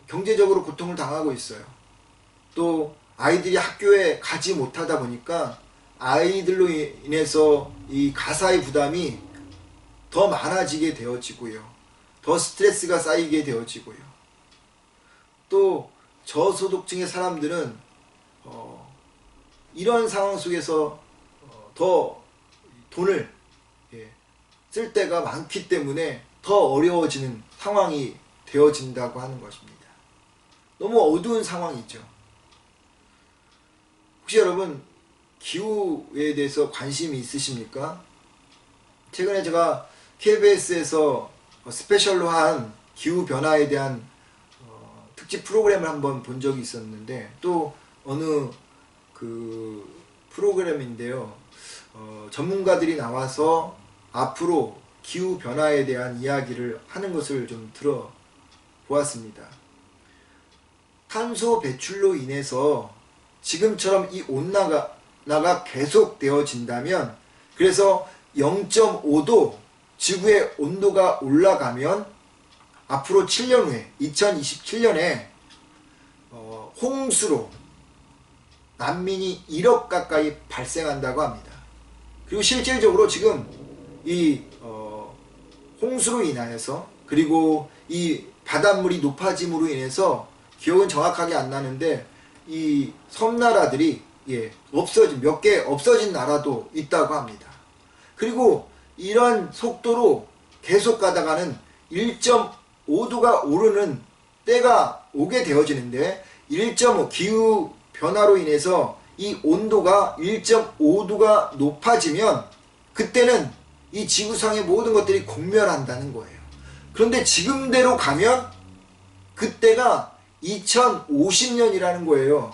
경제적으로 고통을 당하고 있어요. 또 아이들이 학교에 가지 못하다 보니까 아이들로 인해서 이 가사의 부담이 더 많아지게 되어지고요. 더 스트레스가 쌓이게 되어지고요. 또 저소득층의 사람들은 이런 상황 속에서 더 돈을 쓸 때가 많기 때문에 더 어려워지는 상황이 되어진다고 하는 것입니다. 너무 어두운 상황이죠. 혹시 여러분 기후에 대해서 관심이 있으십니까? 최근에 제가 KBS에서 스페셜로 한 기후변화에 대한 특집 프로그램을 한번 본 적이 있었는데, 또 어느 그 프로그램인데요, 전문가들이 나와서 앞으로 기후변화에 대한 이야기를 하는 것을 좀 들어보았습니다. 탄소 배출로 인해서 지금처럼 이 온난화가 계속되어진다면, 그래서 0.5도 지구의 온도가 올라가면 앞으로 7년 후에 2027년에 홍수로 난민이 1억 가까이 발생한다고 합니다. 그리고 실질적으로 지금 이 홍수로 인하여서, 그리고 이 바닷물이 높아짐으로 인해서, 기억은 정확하게 안 나는데 이 섬나라들이 몇 개 없어진 나라도 있다고 합니다. 그리고 이런 속도로 계속 가다가는 1.5도가 오르는 때가 오게 되어지는데, 1.5 기후 변화로 인해서 이 온도가 1.5도가 높아지면 그때는 이 지구상의 모든 것들이 공멸한다는 거예요. 그런데 지금대로 가면 그때가 2050년이라는 거예요.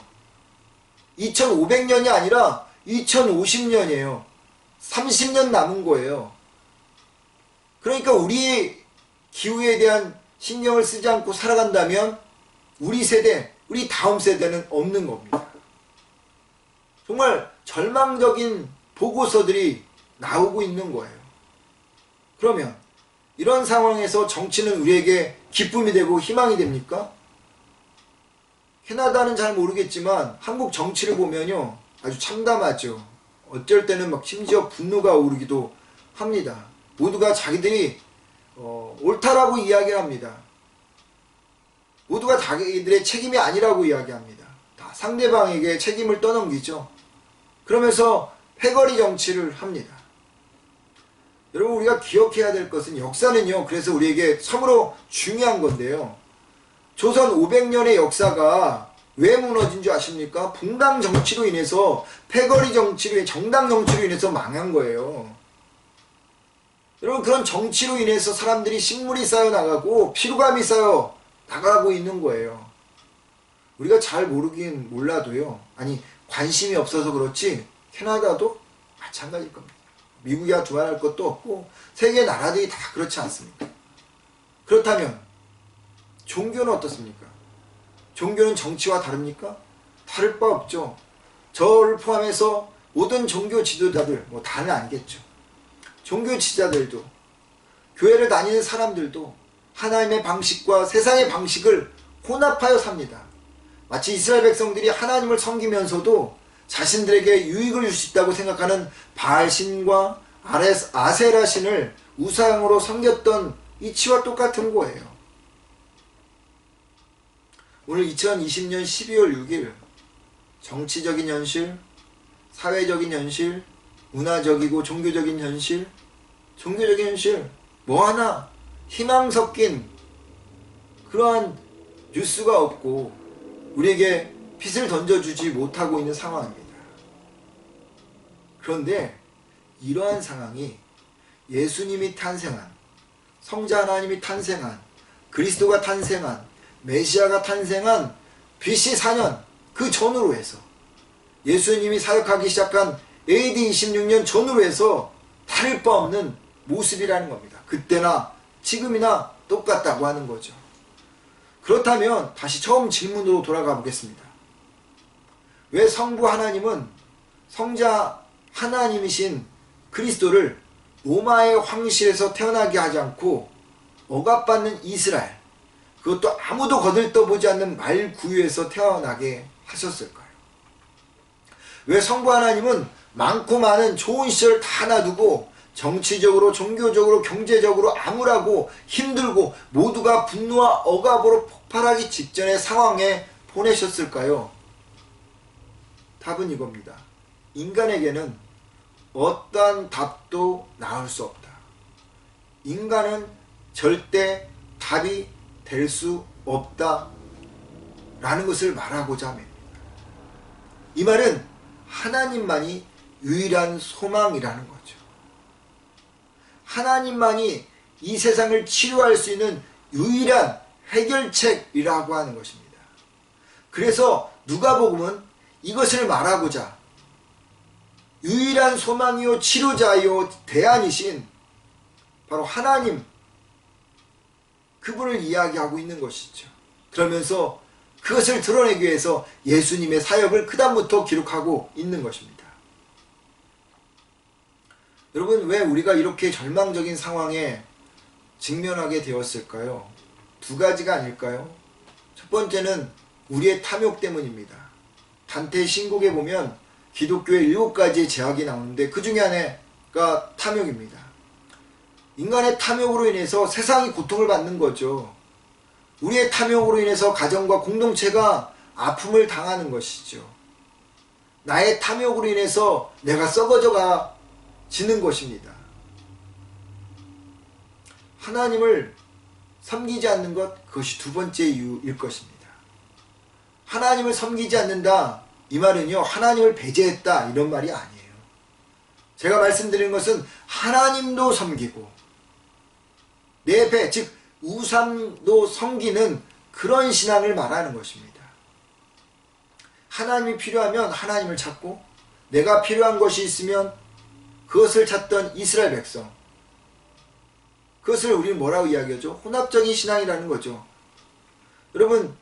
2500년이 아니라 2050년이에요. 30년 남은 거예요. 그러니까 우리 기후에 대한 신경을 쓰지 않고 살아간다면 우리 세대, 우리 다음 세대는 없는 겁니다. 정말 절망적인 보고서들이 나오고 있는 거예요. 그러면 이런 상황에서 정치는 우리에게 기쁨이 되고 희망이 됩니까? 캐나다는 잘 모르겠지만 한국 정치를 보면요, 아주 참담하죠. 어쩔 때는 막 심지어 분노가 오르기도 합니다. 모두가 자기들이 옳다라고 이야기를 합니다. 모두가 자기들의 책임이 아니라고 이야기합니다. 다 상대방에게 책임을 떠넘기죠. 그러면서 패거리 정치를 합니다. 여러분, 우리가 기억해야 될 것은, 역사는요, 그래서 우리에게 참으로 중요한 건데요, 조선 500년의 역사가 왜 무너진 줄 아십니까? 붕당 정치로 인해서, 패거리 정치로, 정당 정치로 인해서 망한 거예요. 여러분, 그런 정치로 인해서 사람들이 식물이 쌓여 나가고 피로감이 쌓여 나가고 있는 거예요. 우리가 잘 모르긴 몰라도요, 아니 관심이 없어서 그렇지 캐나다도 마찬가지일 겁니다. 미국이야 두말할 것도 없고 세계 나라들이 다 그렇지 않습니까? 그렇다면 종교는 어떻습니까? 종교는 정치와 다릅니까? 다를 바 없죠. 저를 포함해서 모든 종교 지도자들, 뭐 다는 아니겠죠. 종교 지도자들도, 교회를 다니는 사람들도 하나님의 방식과 세상의 방식을 혼합하여 삽니다. 마치 이스라엘 백성들이 하나님을 섬기면서도 자신들에게 유익을 줄 수 있다고 생각하는 바알신과 아세라신을 우상으로 섬겼던 이치와 똑같은 거예요. 오늘 2020년 12월 6일 정치적인 현실, 사회적인 현실, 문화적이고 종교적인 현실, 뭐 하나 희망 섞인 그러한 뉴스가 없고 우리에게 빛을 던져주지 못하고 있는 상황입니다. 그런데 이러한 상황이 예수님이 탄생한, 성자 하나님이 탄생한, 그리스도가 탄생한, 메시아가 탄생한 BC 4년 그 전으로 해서, 예수님이 사역하기 시작한 AD 26년 전으로 해서 다를 바 없는 모습이라는 겁니다. 그때나 지금이나 똑같다고 하는 거죠. 그렇다면 다시 처음 질문으로 돌아가 보겠습니다. 왜 성부 하나님은 성자 하나님이신 그리스도를 로마의 황실에서 태어나게 하지 않고 억압받는 이스라엘, 그것도 아무도 거들떠보지 않는 말구유에서 태어나게 하셨을까요? 왜 성부 하나님은 많고 많은 좋은 시절 다 놔두고 정치적으로, 종교적으로, 경제적으로 암울하고 힘들고 모두가 분노와 억압으로 폭발하기 직전의 상황에 보내셨을까요? 답은 이겁니다. 인간에게는 어떠한 답도 나올 수 없다. 인간은 절대 답이 될 수 없다 라는 것을 말하고자 합니다. 이 말은 하나님만이 유일한 소망이라는 거죠. 하나님만이 이 세상을 치료할 수 있는 유일한 해결책이라고 하는 것입니다. 그래서 누가복음은 이것을 말하고자 유일한 소망이요 치료자요 대안이신 바로 하나님, 그분을 이야기하고 있는 것이죠. 그러면서 그것을 드러내기 위해서 예수님의 사역을 그다음부터 기록하고 있는 것입니다. 여러분, 왜 우리가 이렇게 절망적인 상황에 직면하게 되었을까요? 두 가지가 아닐까요? 첫 번째는 우리의 탐욕 때문입니다. 단테 신곡에 보면 기독교의 7가지의 제약이 나오는데 그 중에 하나가 탐욕입니다. 인간의 탐욕으로 인해서 세상이 고통을 받는 거죠. 우리의 탐욕으로 인해서 가정과 공동체가 아픔을 당하는 것이죠. 나의 탐욕으로 인해서 내가 썩어져 지는 것입니다. 하나님을 섬기지 않는 것, 그것이 두 번째 이유일 것입니다. 하나님을 섬기지 않는다, 이 말은요 하나님을 배제했다 이런 말이 아니에요. 제가 말씀드리는 것은 하나님도 섬기고 내 배, 즉 우상도 섬기는 그런 신앙을 말하는 것입니다. 하나님이 필요하면 하나님을 찾고 내가 필요한 것이 있으면 그것을 찾던 이스라엘 백성, 그것을 우리는 뭐라고 이야기하죠? 혼합적인 신앙이라는 거죠. 여러분,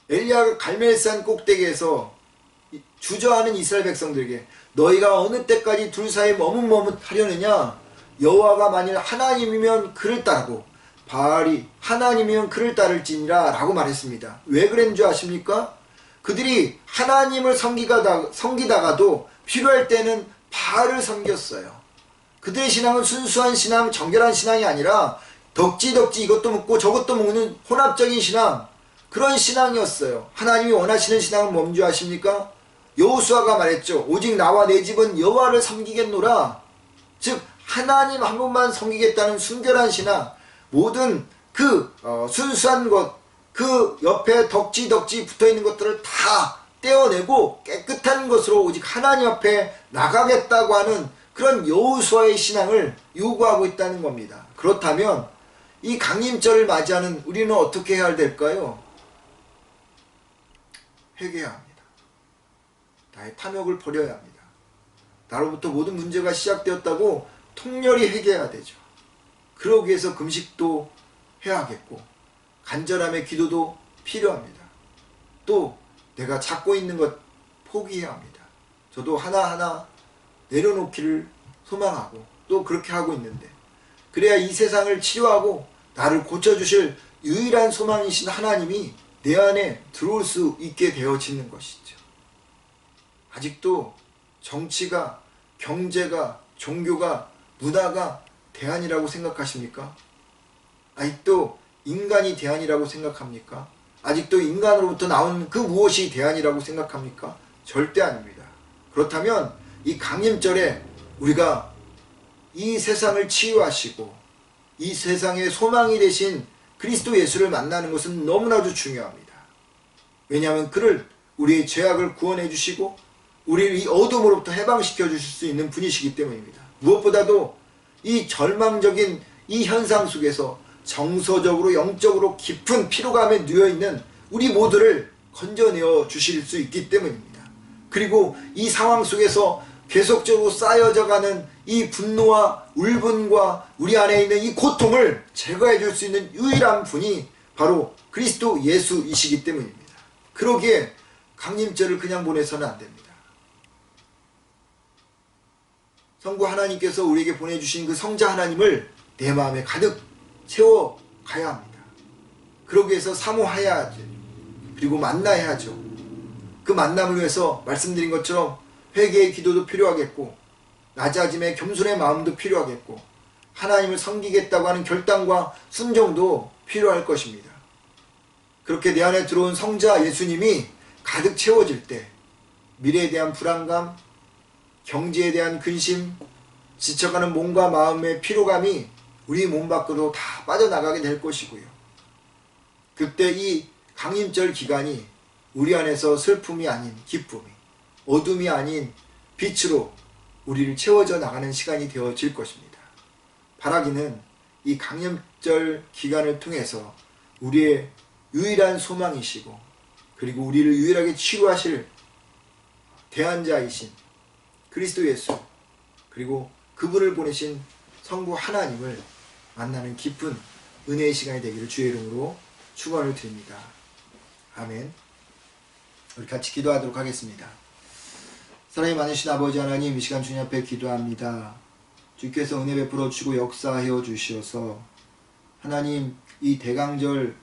엘리야가 갈멜산 꼭대기에서 주저하는 이스라엘 백성들에게 너희가 어느 때까지 둘 사이에 머뭇머뭇하려느냐? 여호와가 만일 하나님이면 그를 따르고 바알이 하나님이면 그를 따를지니라 라고 말했습니다. 왜 그랬는 줄 아십니까? 그들이 하나님을 섬기다가도 필요할 때는 바알을 섬겼어요. 그들의 신앙은 순수한 신앙, 정결한 신앙이 아니라 덕지덕지 이것도 먹고 저것도 먹는 혼합적인 신앙, 그런 신앙이었어요. 하나님이 원하시는 신앙은 뭔지 아십니까? 여호수아가 말했죠. 오직 나와 내 집은 여호와를 섬기겠노라. 즉 하나님 한 분만 섬기겠다는 순결한 신앙, 모든 순수한 것, 그 옆에 덕지덕지 붙어있는 것들을 다 떼어내고 깨끗한 것으로 오직 하나님 앞에 나가겠다고 하는 그런 여호수아의 신앙을 요구하고 있다는 겁니다. 그렇다면 이 강림절을 맞이하는 우리는 어떻게 해야 될까요? 회개해야 합니다. 나의 탐욕을 버려야 합니다. 나로부터 모든 문제가 시작되었다고 통렬히 회개해야 되죠. 그러기 위해서 금식도 해야 하겠고 간절함의 기도도 필요합니다. 또 내가 찾고 있는 것 포기해야 합니다. 저도 하나하나 내려놓기를 소망하고 또 그렇게 하고 있는데, 그래야 이 세상을 치료하고 나를 고쳐주실 유일한 소망이신 하나님이 내 안에 들어올 수 있게 되어지는 것이죠. 아직도 정치가, 경제가, 종교가, 문화가 대안이라고 생각하십니까? 아직도 인간이 대안이라고 생각합니까? 아직도 인간으로부터 나온 그 무엇이 대안이라고 생각합니까? 절대 아닙니다. 그렇다면 이 강림절에 우리가 이 세상을 치유하시고 이 세상의 소망이 되신 그리스도 예수를 만나는 것은 너무나도 중요합니다. 왜냐하면 그를, 우리의 죄악을 구원해 주시고 우리를 이 어둠으로부터 해방시켜 주실 수 있는 분이시기 때문입니다. 무엇보다도 이 절망적인 이 현상 속에서 정서적으로 영적으로 깊은 피로감에 누워있는 우리 모두를 건져내어 주실 수 있기 때문입니다. 그리고 이 상황 속에서 계속적으로 쌓여져 가는 이 분노와 울분과 우리 안에 있는 이 고통을 제거해 줄 수 있는 유일한 분이 바로 그리스도 예수이시기 때문입니다. 그러기에 강림절을 그냥 보내서는 안 됩니다. 성부 하나님께서 우리에게 보내주신 그 성자 하나님을 내 마음에 가득 채워가야 합니다. 그러기 위해서 사모해야 하죠. 그리고 만나야 하죠. 그 만남을 위해서 말씀드린 것처럼 회개의 기도도 필요하겠고 낮아짐의 겸손의 마음도 필요하겠고 하나님을 섬기겠다고 하는 결단과 순종도 필요할 것입니다. 그렇게 내 안에 들어온 성자 예수님이 가득 채워질 때 미래에 대한 불안감, 경제에 대한 근심, 지쳐가는 몸과 마음의 피로감이 우리 몸 밖으로 다 빠져나가게 될 것이고요. 그때 이 강림절 기간이 우리 안에서 슬픔이 아닌 기쁨이, 어둠이 아닌 빛으로 우리를 채워져 나가는 시간이 되어질 것입니다. 바라기는 이 강림절 기간을 통해서 우리의 유일한 소망이시고 그리고 우리를 유일하게 치유하실 대안자이신 그리스도 예수, 그리고 그분을 보내신 성부 하나님을 만나는 깊은 은혜의 시간이 되기를 주의 이름으로 축원을 드립니다. 아멘. 우리 같이 기도하도록 하겠습니다. 사랑이 많으신 아버지 하나님, 이 시간 주님 앞에 기도합니다. 주께서 은혜 베풀어 주시고 역사하여 주시어서 하나님, 이 대강절,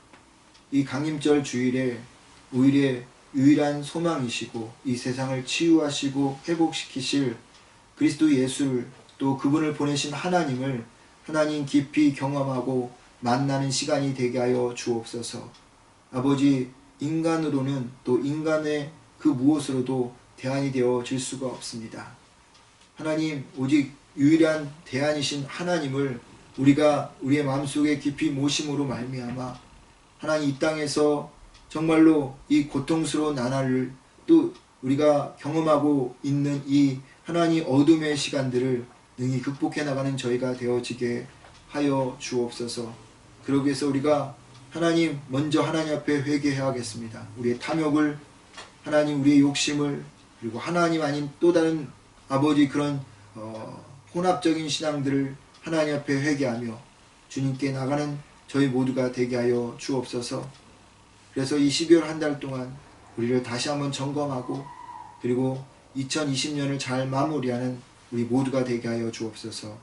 이 강림절 주일에 우리의 유일한 소망이시고 이 세상을 치유하시고 회복시키실 그리스도 예수를, 또 그분을 보내신 하나님을 하나님 깊이 경험하고 만나는 시간이 되게 하여 주옵소서. 아버지, 인간으로는 또 인간의 그 무엇으로도 대안이 되어질 수가 없습니다. 하나님, 오직 유일한 대안이신 하나님을 우리가 우리의 마음속에 깊이 모심으로 말미암아 하나님 이 땅에서 정말로 이 고통스러운 나날을 또 우리가 경험하고 있는 이 하나님 어둠의 시간들을 능히 극복해 나가는 저희가 되어지게 하여 주옵소서. 그러기 위해서 우리가 하나님 먼저 하나님 앞에 회개해야겠습니다. 우리의 탐욕을, 하나님 우리의 욕심을, 그리고 하나님 아닌 또 다른 아버지 그런 혼합적인 신앙들을 하나님 앞에 회개하며 주님께 나가는 저희 모두가 되게 하여 주옵소서. 그래서 이 12월 한 달 동안 우리를 다시 한번 점검하고 그리고 2020년을 잘 마무리하는 우리 모두가 되게 하여 주옵소서.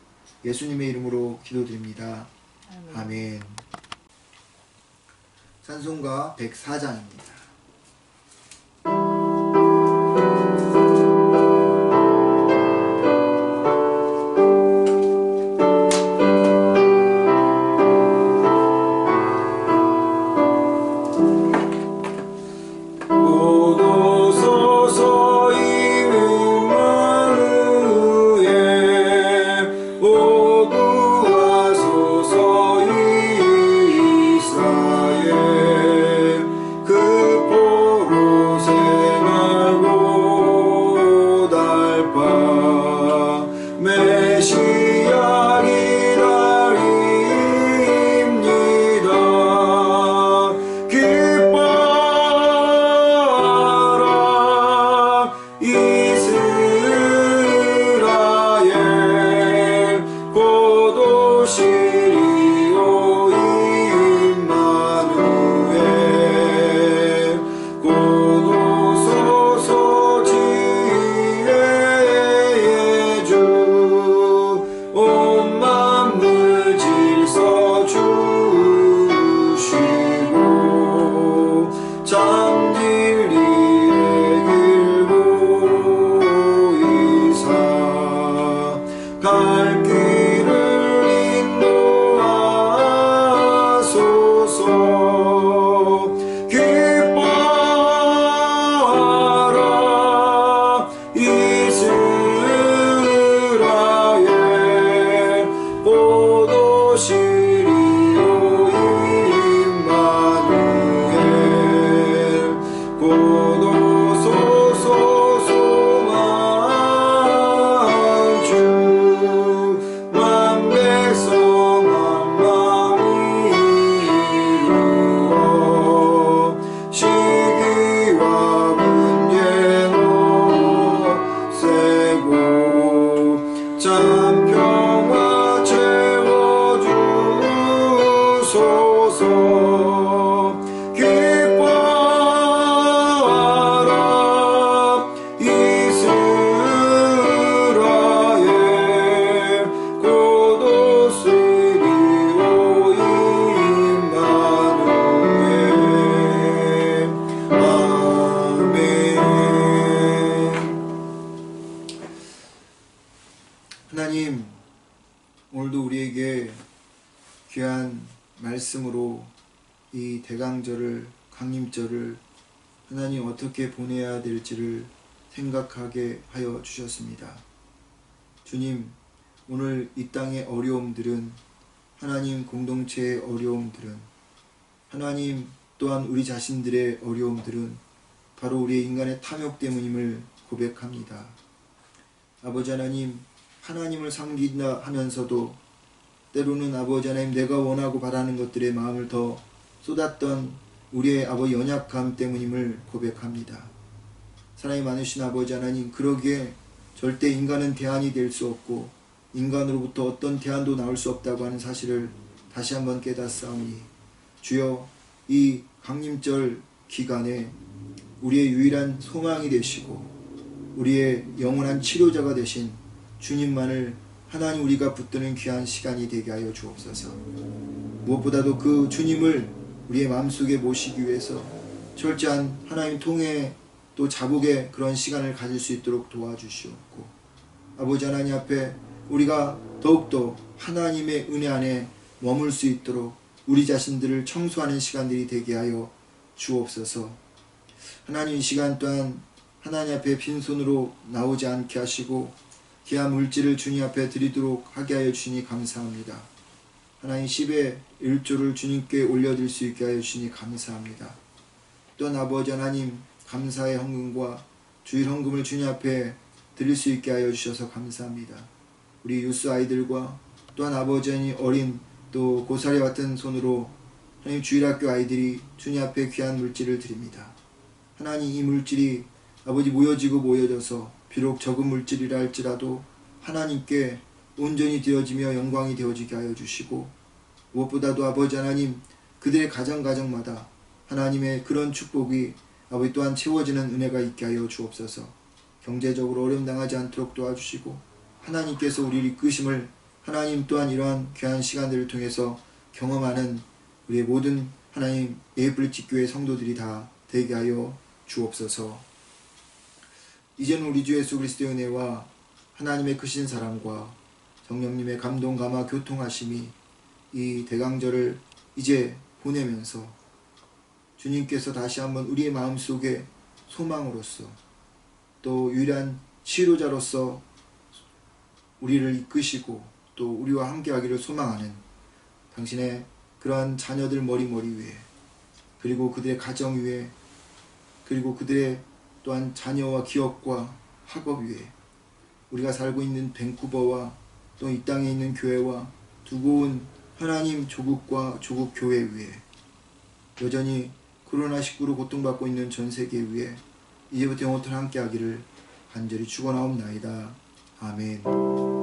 예수님의 이름으로 기도드립니다. 아멘. 찬송가 104장입니다. 하나님, 오늘도 우리에게 귀한 말씀으로 이 대강절을, 강림절을 하나님 어떻게 보내야 될지를 생각하게 하여 주셨습니다. 주님, 오늘 이 땅의 어려움들은, 하나님 공동체의 어려움들은, 하나님 또한 우리 자신들의 어려움들은 바로 우리의 인간의 탐욕 때문임을 고백합니다. 아버지 하나님, 하나님을 섬긴다 하면서도 때로는 아버지 하나님 내가 원하고 바라는 것들의 마음을 더 쏟았던 우리의 아버지 연약함 때문임을 고백합니다. 사랑이 많으신 아버지 하나님, 그러기에 절대 인간은 대안이 될 수 없고 인간으로부터 어떤 대안도 나올 수 없다고 하는 사실을 다시 한번 깨닫사오니, 주여 이 강림절 기간에 우리의 유일한 소망이 되시고 우리의 영원한 치료자가 되신 주님만을 하나님 우리가 붙드는 귀한 시간이 되게 하여 주옵소서. 무엇보다도 그 주님을 우리의 마음속에 모시기 위해서 철저한 하나님 통해 또 자복의 그런 시간을 가질 수 있도록 도와주시옵고, 아버지 하나님 앞에 우리가 더욱더 하나님의 은혜 안에 머물 수 있도록 우리 자신들을 청소하는 시간들이 되게 하여 주옵소서. 하나님, 이 시간 또한 하나님 앞에 빈손으로 나오지 않게 하시고 귀한 물질을 주님 앞에 드리도록 하게 하여 주시니 감사합니다. 하나님, 10의 1조를 주님께 올려드릴 수 있게 하여 주시니 감사합니다. 또한 아버지 하나님, 감사의 헌금과 주일 헌금을 주님 앞에 드릴 수 있게 하여 주셔서 감사합니다. 우리 유스 아이들과 또한 아버지 하나님 어린 또 고사리 같은 손으로 하나님 주일학교 아이들이 주님 앞에 귀한 물질을 드립니다. 하나님, 이 물질이 아버지 모여져서 비록 적은 물질이라 할지라도 하나님께 온전히 되어지며 영광이 되어지게 하여 주시고, 무엇보다도 아버지 하나님, 그들의 가정마다 하나님의 그런 축복이 아버지 또한 채워지는 은혜가 있게 하여 주옵소서. 경제적으로 어려움 당하지 않도록 도와주시고, 하나님께서 우리를 이끄심을 하나님 또한 이러한 귀한 시간들을 통해서 경험하는 우리의 모든 하나님 에이블릿 교회 성도들이 다 되게 하여 주옵소서. 이제는 우리 주 예수 그리스도의 은혜와 하나님의 크신 사랑과 성령님의 감동 감화 교통하심이 이 대강절을 이제 보내면서 주님께서 다시 한번 우리의 마음속에 소망으로서 또 유일한 치료자로서 우리를 이끄시고 또 우리와 함께하기를 소망하는 당신의 그러한 자녀들 머리머리 위에, 그리고 그들의 가정 위에, 그리고 그들의 또한 자녀와 기업과 학업 위에, 우리가 살고 있는 밴쿠버와 또 이 땅에 있는 교회와 두고 온 하나님 조국과 조국 교회 위에, 여전히 코로나19로 고통받고 있는 전 세계 위에 이제부터 영원토록 함께하기를 간절히 축원하옵나이다. 아멘.